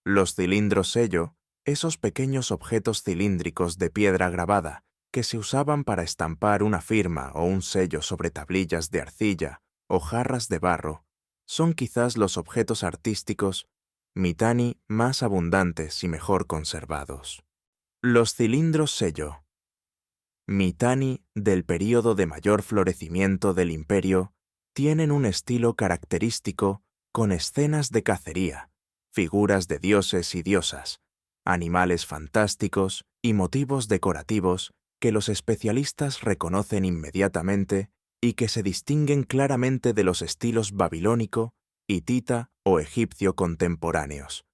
Los cilindros sello, esos pequeños objetos cilíndricos de piedra grabada que se usaban para estampar una firma o un sello sobre tablillas de arcilla o jarras de barro, son quizás los objetos artísticos Mitanni más abundantes y mejor conservados. Los cilindros sello. Mitanni, del período de mayor florecimiento del imperio, tienen un estilo característico con escenas de cacería, figuras de dioses y diosas, animales fantásticos y motivos decorativos que los especialistas reconocen inmediatamente y que se distinguen claramente de los estilos babilónico, hitita o egipcio contemporáneos.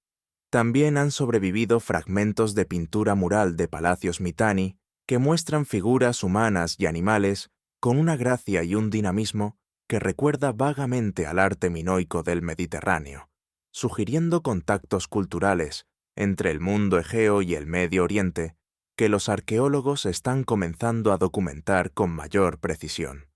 También han sobrevivido fragmentos de pintura mural de palacios Mitanni que muestran figuras humanas y animales con una gracia y un dinamismo que recuerda vagamente al arte minoico del Mediterráneo, sugiriendo contactos culturales entre el mundo egeo y el Medio Oriente que los arqueólogos están comenzando a documentar con mayor precisión.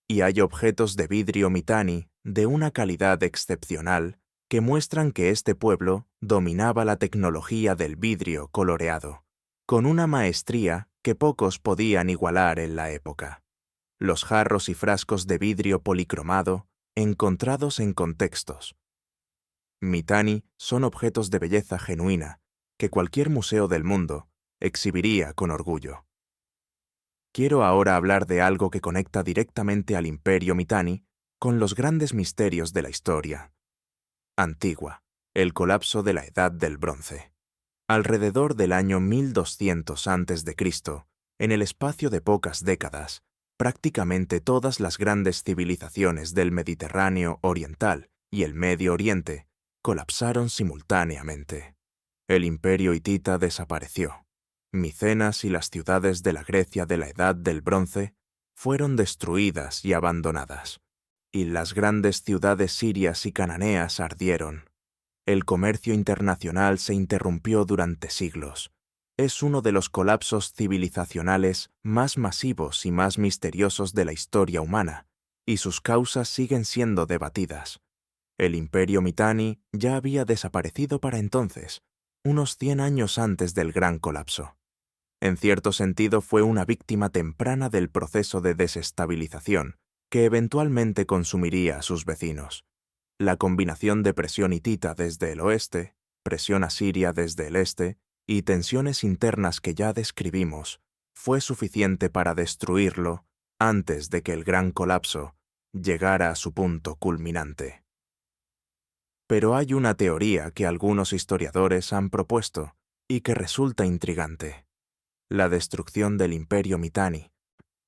Y hay objetos de vidrio Mitanni de una calidad excepcional que muestran que este pueblo dominaba la tecnología del vidrio coloreado, con una maestría que pocos podían igualar en la época. Los jarros y frascos de vidrio policromado encontrados en contextos. Mitanni son objetos de belleza genuina que cualquier museo del mundo exhibiría con orgullo. Quiero ahora hablar de algo que conecta directamente al imperio Mitanni con los grandes misterios de la historia antigua, el colapso de la Edad del Bronce. Alrededor del año 1200 a.C., en el espacio de pocas décadas, prácticamente todas las grandes civilizaciones del Mediterráneo oriental y el Medio Oriente colapsaron simultáneamente. El imperio hitita desapareció. Micenas y las ciudades de la Grecia de la Edad del Bronce fueron destruidas y abandonadas, y las grandes ciudades sirias y cananeas ardieron. El comercio internacional se interrumpió durante siglos. Es uno de los colapsos civilizacionales más masivos y más misteriosos de la historia humana, y sus causas siguen siendo debatidas. El imperio Mitanni ya había desaparecido para entonces, unos 100 años antes del gran colapso. En cierto sentido fue una víctima temprana del proceso de desestabilización que eventualmente consumiría a sus vecinos. La combinación de presión hitita desde el oeste, presión asiria desde el este y tensiones internas que ya describimos fue suficiente para destruirlo antes de que el gran colapso llegara a su punto culminante. Pero hay una teoría que algunos historiadores han propuesto y que resulta intrigante. La destrucción del imperio Mitanni,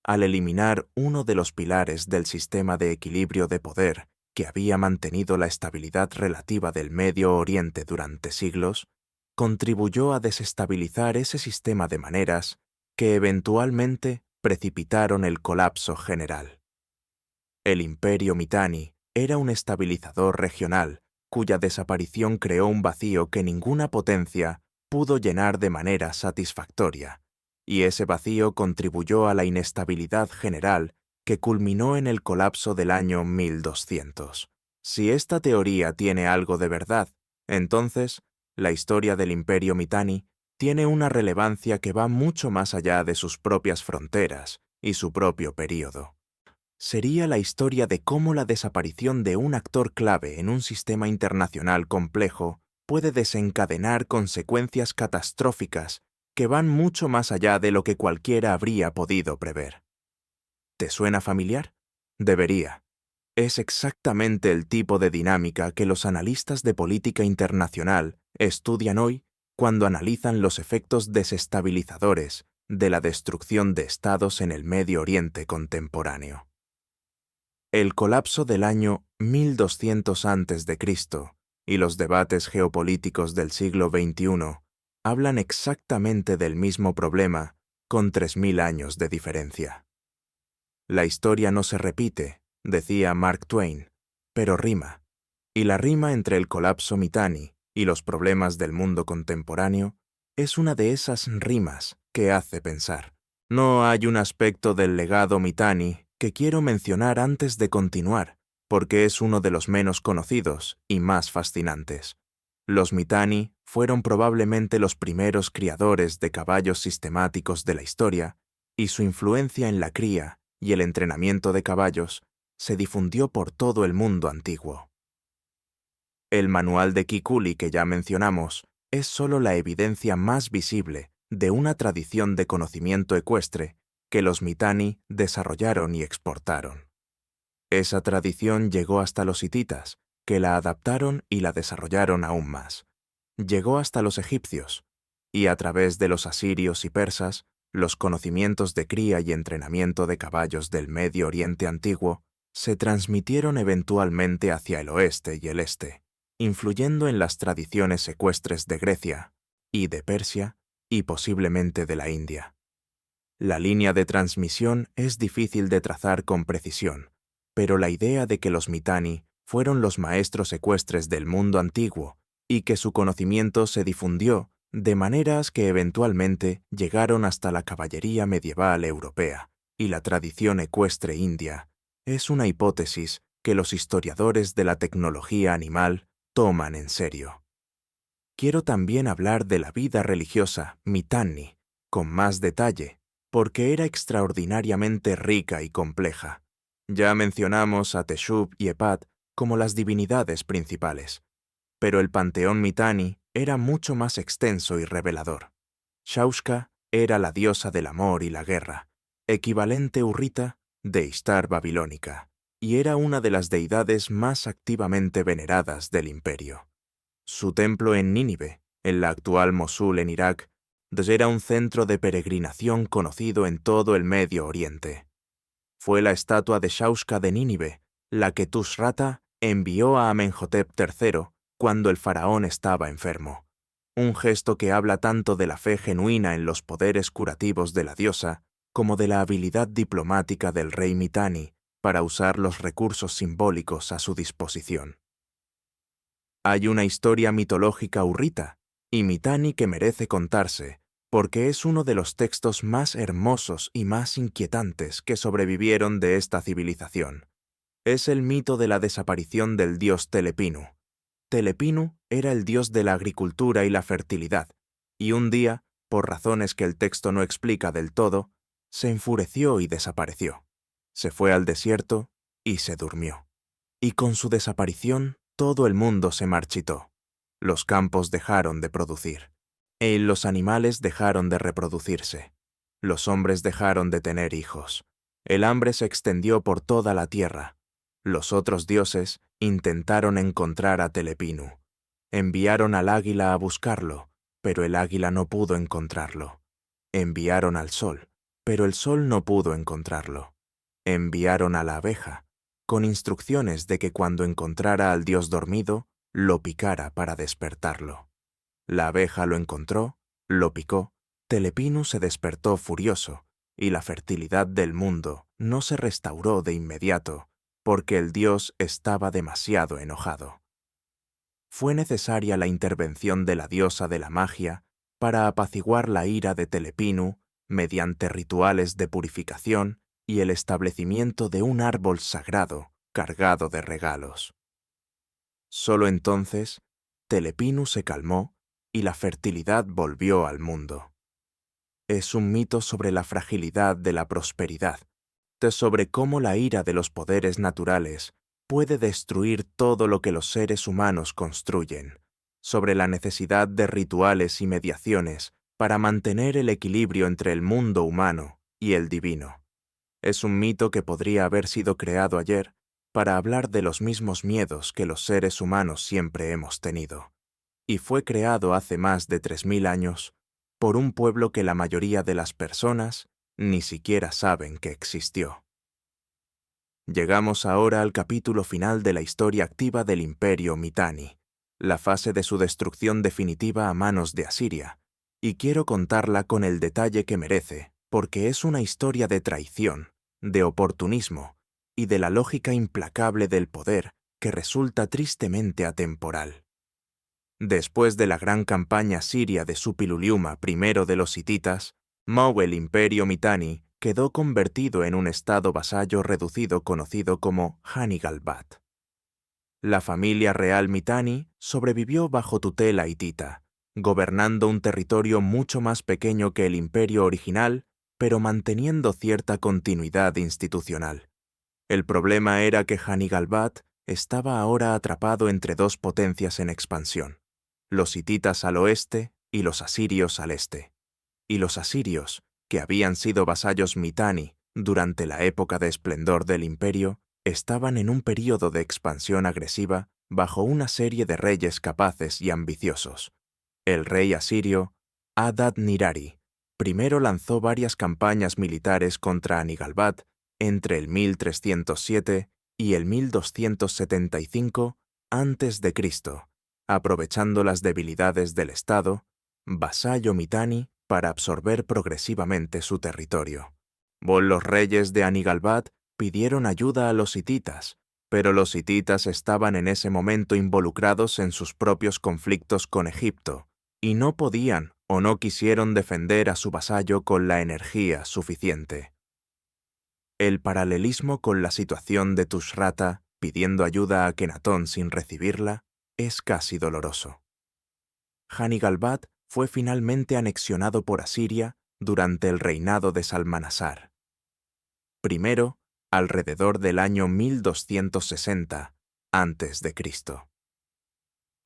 al eliminar uno de los pilares del sistema de equilibrio de poder que había mantenido la estabilidad relativa del Medio Oriente durante siglos, contribuyó a desestabilizar ese sistema de maneras que eventualmente precipitaron el colapso general. El imperio Mitanni era un estabilizador regional cuya desaparición creó un vacío que ninguna potencia pudo llenar de manera satisfactoria, y ese vacío contribuyó a la inestabilidad general que culminó en el colapso del año 1200. Si esta teoría tiene algo de verdad, entonces, la historia del Imperio Mitanni tiene una relevancia que va mucho más allá de sus propias fronteras y su propio período. Sería la historia de cómo la desaparición de un actor clave en un sistema internacional complejo puede desencadenar consecuencias catastróficas que van mucho más allá de lo que cualquiera habría podido prever. ¿Te suena familiar? Debería. Es exactamente el tipo de dinámica que los analistas de política internacional estudian hoy cuando analizan los efectos desestabilizadores de la destrucción de estados en el Medio Oriente contemporáneo. El colapso del año 1200 a.C. y los debates geopolíticos del siglo XXI hablan exactamente del mismo problema con 3000 años de diferencia. La historia no se repite, decía Mark Twain, pero rima, y la rima entre el colapso Mitanni y los problemas del mundo contemporáneo es una de esas rimas que hace pensar. No hay un aspecto del legado Mitanni que quiero mencionar antes de continuar, porque es uno de los menos conocidos y más fascinantes. Los Mitanni fueron probablemente los primeros criadores de caballos sistemáticos de la historia, y su influencia en la cría y el entrenamiento de caballos se difundió por todo el mundo antiguo. El manual de Kikuli que ya mencionamos es solo la evidencia más visible de una tradición de conocimiento ecuestre que los Mitanni desarrollaron y exportaron. Esa tradición llegó hasta los hititas, que la adaptaron y la desarrollaron aún más. Llegó hasta los egipcios, y a través de los asirios y persas, los conocimientos de cría y entrenamiento de caballos del Medio Oriente antiguo se transmitieron eventualmente hacia el oeste y el este, influyendo en las tradiciones ecuestres de Grecia y de Persia y posiblemente de la India. La línea de transmisión es difícil de trazar con precisión, pero la idea de que los Mitanni fueron los maestros ecuestres del mundo antiguo y que su conocimiento se difundió de maneras que eventualmente llegaron hasta la caballería medieval europea y la tradición ecuestre india, es una hipótesis que los historiadores de la tecnología animal toman en serio. Quiero también hablar de la vida religiosa Mitanni, con más detalle, porque era extraordinariamente rica y compleja. Ya mencionamos a Teshub y Hepat como las divinidades principales, pero el panteón Mitanni era mucho más extenso y revelador. Shaushka era la diosa del amor y la guerra, equivalente hurrita de Ishtar babilónica, y era una de las deidades más activamente veneradas del imperio. Su templo en Nínive En la actual Mosul, en Irak, era un centro de peregrinación conocido en todo el Medio Oriente. Fue la estatua de Shaushka de Nínive la que Tushratta envió a Amenhotep III cuando el faraón estaba enfermo. Un gesto que habla tanto de la fe genuina en los poderes curativos de la diosa como de la habilidad diplomática del rey Mitanni para usar los recursos simbólicos a su disposición. Hay una historia mitológica hurrita y Mitanni que merece contarse, porque es uno de los textos más hermosos y más inquietantes que sobrevivieron de esta civilización. Es el mito de la desaparición del dios Telepinu. Telepinu era el dios de la agricultura y la fertilidad, y un día, por razones que el texto no explica del todo, se enfureció y desapareció. Se fue al desierto y se durmió. Y con su desaparición, todo el mundo se marchitó. Los campos dejaron de producir. Los animales dejaron de reproducirse. Los hombres dejaron de tener hijos. El hambre se extendió por toda la tierra. Los otros dioses intentaron encontrar a Telepinu. Enviaron al águila a buscarlo, pero el águila no pudo encontrarlo. Enviaron al sol, pero el sol no pudo encontrarlo. Enviaron a la abeja, con instrucciones de que cuando encontrara al dios dormido, lo picara para despertarlo. La abeja lo encontró, lo picó, Telepinu se despertó furioso, y la fertilidad del mundo no se restauró de inmediato, porque el dios estaba demasiado enojado. Fue necesaria la intervención de la diosa de la magia para apaciguar la ira de Telepinu mediante rituales de purificación y el establecimiento de un árbol sagrado cargado de regalos. Solo entonces, Telepinu se calmó y la fertilidad volvió al mundo. Es un mito sobre la fragilidad de la prosperidad, sobre cómo la ira de los poderes naturales puede destruir todo lo que los seres humanos construyen, sobre la necesidad de rituales y mediaciones para mantener el equilibrio entre el mundo humano y el divino. Es un mito que podría haber sido creado ayer para hablar de los mismos miedos que los seres humanos siempre hemos tenido, y fue creado hace más de 3000 años por un pueblo que la mayoría de las personas ni siquiera saben que existió. Llegamos ahora al capítulo final de la historia activa del Imperio Mitanni, la fase de su destrucción definitiva a manos de Asiria, y quiero contarla con el detalle que merece, porque es una historia de traición, de oportunismo y de la lógica implacable del poder que resulta tristemente atemporal. Después de la gran campaña siria de Suppiluliuma I de los hititas, el Imperio Mitanni quedó convertido en un estado vasallo reducido conocido como Hanigalbat. La familia real Mitanni sobrevivió bajo tutela hitita, gobernando un territorio mucho más pequeño que el imperio original, pero manteniendo cierta continuidad institucional. El problema era que Hanigalbat estaba ahora atrapado entre dos potencias en expansión, los hititas al oeste y los asirios al este. Y los asirios, que habían sido vasallos Mitanni durante la época de esplendor del imperio, estaban en un período de expansión agresiva bajo una serie de reyes capaces y ambiciosos. El rey asirio, Adad-nirari, primero lanzó varias campañas militares contra Hanigalbat entre el 1307 y el 1275 a.C., aprovechando las debilidades del Estado, vasallo Mitanni, para absorber progresivamente su territorio. Los reyes de Hanigalbat pidieron ayuda a los hititas, pero los hititas estaban en ese momento involucrados en sus propios conflictos con Egipto, y no podían o no quisieron defender a su vasallo con la energía suficiente. El paralelismo con la situación de Tushratta pidiendo ayuda a Akenatón sin recibirla es casi doloroso. Hanigalbat fue finalmente anexionado por Asiria durante el reinado de Salmanasar. Primero, alrededor del año 1260 a.C.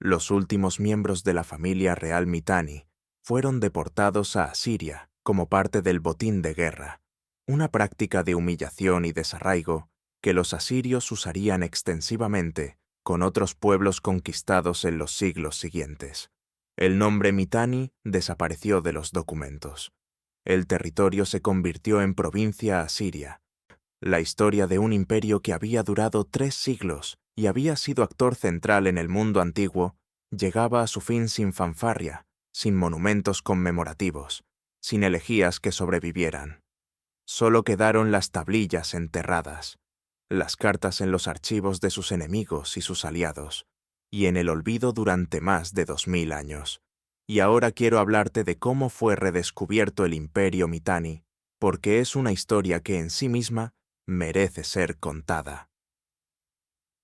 Los últimos miembros de la familia real Mitanni fueron deportados a Asiria como parte del botín de guerra, una práctica de humillación y desarraigo que los asirios usarían extensivamente con otros pueblos conquistados en los siglos siguientes. El nombre Mitanni desapareció de los documentos. El territorio se convirtió en provincia asiria. La historia de un imperio que había durado 3 siglos y había sido actor central en el mundo antiguo llegaba a su fin sin fanfarria, sin monumentos conmemorativos, sin elegías que sobrevivieran. Solo quedaron las tablillas enterradas, las cartas en los archivos de sus enemigos y sus aliados, y en el olvido durante más de 2000 años. Y ahora quiero hablarte de cómo fue redescubierto el Imperio Mitanni, porque es una historia que en sí misma merece ser contada.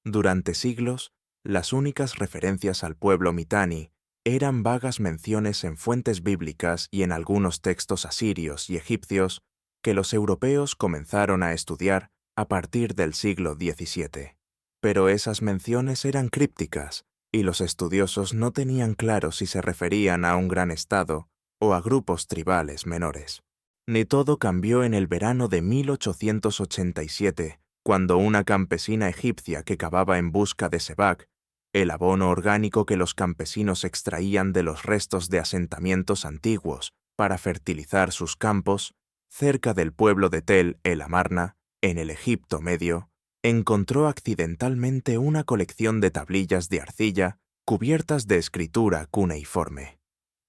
Durante siglos, las únicas referencias al pueblo Mitanni eran vagas menciones en fuentes bíblicas y en algunos textos asirios y egipcios que los europeos comenzaron a estudiar a partir del siglo XVII. Pero esas menciones eran crípticas y los estudiosos no tenían claro si se referían a un gran estado o a grupos tribales menores. Ni todo cambió en el verano de 1887, cuando una campesina egipcia que cavaba en busca de sebak, el abono orgánico que los campesinos extraían de los restos de asentamientos antiguos para fertilizar sus campos, cerca del pueblo de Tel el Amarna, en el Egipto Medio, encontró accidentalmente una colección de tablillas de arcilla cubiertas de escritura cuneiforme.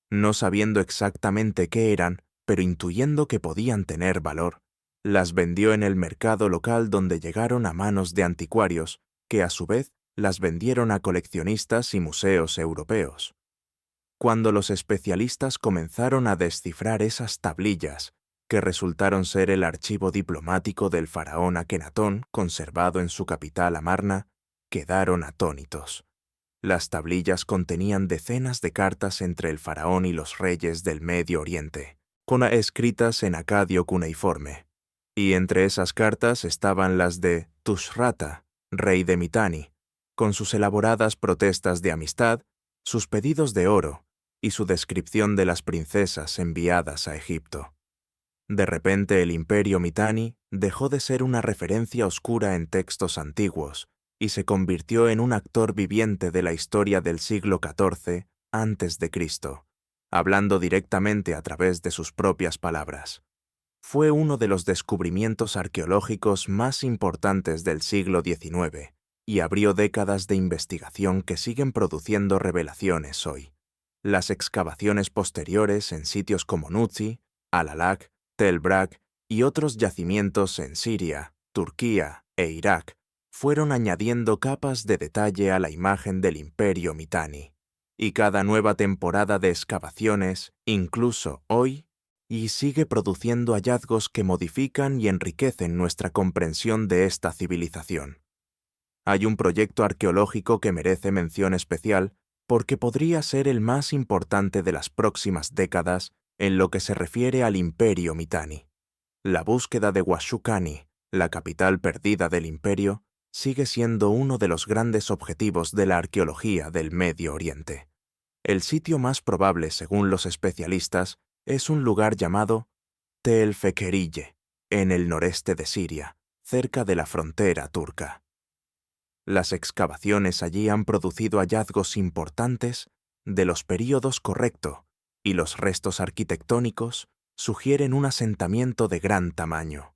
No sabiendo exactamente qué eran, pero intuyendo que podían tener valor, las vendió en el mercado local donde llegaron a manos de anticuarios, que a su vez las vendieron a coleccionistas y museos europeos. Cuando los especialistas comenzaron a descifrar esas tablillas, que resultaron ser el archivo diplomático del faraón Akenatón conservado en su capital Amarna, quedaron atónitos. Las tablillas contenían decenas de cartas entre el faraón y los reyes del Medio Oriente, escritas en acadio cuneiforme. Y entre esas cartas estaban las de Tushratta, rey de Mitanni, con sus elaboradas protestas de amistad, sus pedidos de oro y su descripción de las princesas enviadas a Egipto. De repente el Imperio Mitanni dejó de ser una referencia oscura en textos antiguos y se convirtió en un actor viviente de la historia del siglo XIV a.C., hablando directamente a través de sus propias palabras. Fue uno de los descubrimientos arqueológicos más importantes del siglo XIX y abrió décadas de investigación que siguen produciendo revelaciones hoy. Las excavaciones posteriores en sitios como Nutsi, Al-Alaq, Tel Brak y otros yacimientos en Siria, Turquía e Irak fueron añadiendo capas de detalle a la imagen del Imperio Mitanni. Y cada nueva temporada de excavaciones, incluso hoy, sigue produciendo hallazgos que modifican y enriquecen nuestra comprensión de esta civilización. Hay un proyecto arqueológico que merece mención especial porque podría ser el más importante de las próximas décadas en lo que se refiere al Imperio Mitanni. La búsqueda de Huashukani, la capital perdida del imperio, sigue siendo uno de los grandes objetivos de la arqueología del Medio Oriente. El sitio más probable, según los especialistas, es un lugar llamado Tel Fekeriye, en el noreste de Siria, cerca de la frontera turca. Las excavaciones allí han producido hallazgos importantes de los períodos correcto y los restos arquitectónicos sugieren un asentamiento de gran tamaño.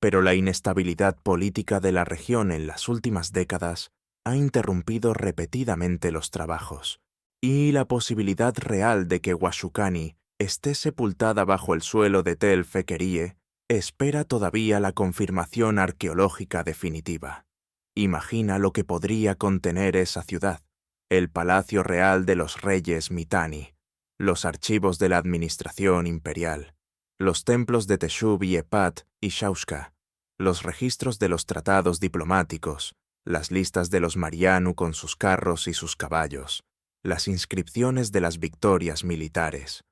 Pero la inestabilidad política de la región en las últimas décadas ha interrumpido repetidamente los trabajos, y la posibilidad real de que Huashukani esté sepultada bajo el suelo de Tel Fekeriye espera todavía la confirmación arqueológica definitiva. Imagina lo que podría contener esa ciudad, el Palacio Real de los Reyes Mitanni, los archivos de la administración imperial, los templos de Teshub y Epat y Shaushka, los registros de los tratados diplomáticos, las listas de los Marianu con sus carros y sus caballos, las inscripciones de las victorias militares,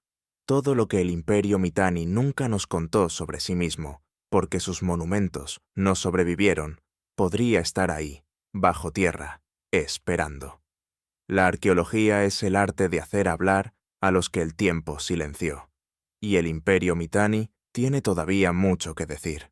todo lo que el Imperio Mitanni nunca nos contó sobre sí mismo, porque sus monumentos no sobrevivieron, podría estar ahí, bajo tierra, esperando. La arqueología es el arte de hacer hablar a los que el tiempo silenció, y el Imperio Mitanni tiene todavía mucho que decir.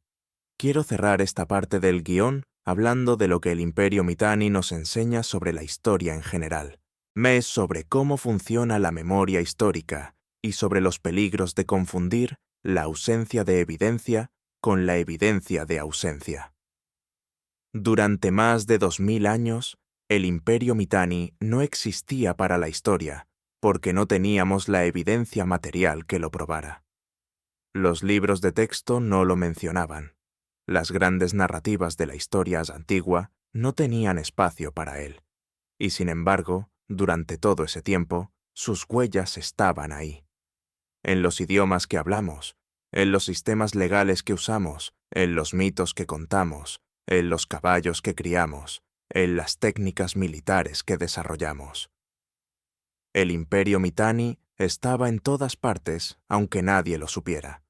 Quiero cerrar esta parte del guión hablando de lo que el Imperio Mitanni nos enseña sobre la historia en general, mes sobre cómo funciona la memoria histórica y sobre los peligros de confundir la ausencia de evidencia con la evidencia de ausencia. Durante más de 2000 años, el Imperio Mitanni no existía para la historia, porque no teníamos la evidencia material que lo probara. Los libros de texto no lo mencionaban. Las grandes narrativas de la historia antigua no tenían espacio para él. Y sin embargo, durante todo ese tiempo, sus huellas estaban ahí. En los idiomas que hablamos, en los sistemas legales que usamos, en los mitos que contamos, en los caballos que criamos, en las técnicas militares que desarrollamos. El Imperio Mitanni estaba en todas partes, aunque nadie lo supiera.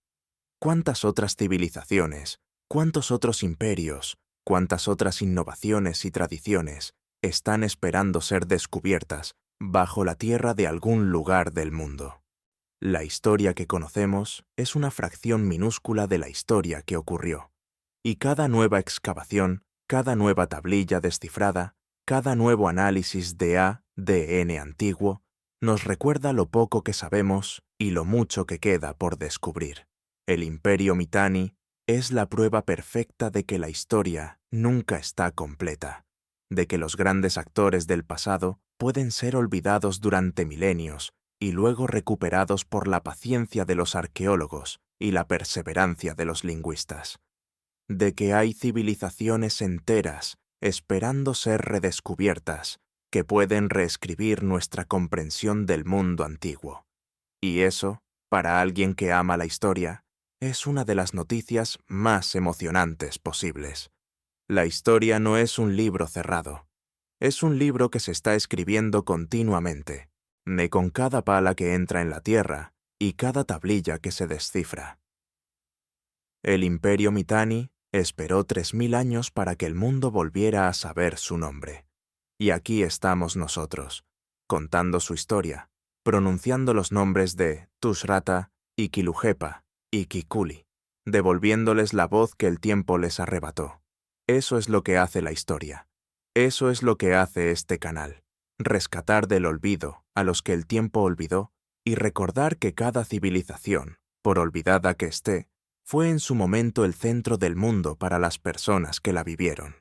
¿Cuántas otras civilizaciones, cuántos otros imperios, cuántas otras innovaciones y tradiciones están esperando ser descubiertas bajo la tierra de algún lugar del mundo? La historia que conocemos es una fracción minúscula de la historia que ocurrió, y cada nueva excavación, cada nueva tablilla descifrada, cada nuevo análisis de ADN antiguo, nos recuerda lo poco que sabemos y lo mucho que queda por descubrir. El Imperio Mitanni es la prueba perfecta de que la historia nunca está completa, de que los grandes actores del pasado pueden ser olvidados durante milenios y luego recuperados por la paciencia de los arqueólogos y la perseverancia de los lingüistas, de que hay civilizaciones enteras esperando ser redescubiertas que pueden reescribir nuestra comprensión del mundo antiguo. Y eso, para alguien que ama la historia, es una de las noticias más emocionantes posibles. La historia no es un libro cerrado. Es un libro que se está escribiendo continuamente, con cada pala que entra en la tierra y cada tablilla que se descifra. El Imperio Mitanni esperó 3000 años para que el mundo volviera a saber su nombre. Y aquí estamos nosotros, contando su historia, pronunciando los nombres de Tushratta y Kilujepa y Kikuli, devolviéndoles la voz que el tiempo les arrebató. Eso es lo que hace la historia. Eso es lo que hace este canal. Rescatar del olvido a los que el tiempo olvidó y recordar que cada civilización, por olvidada que esté, fue en su momento el centro del mundo para las personas que la vivieron.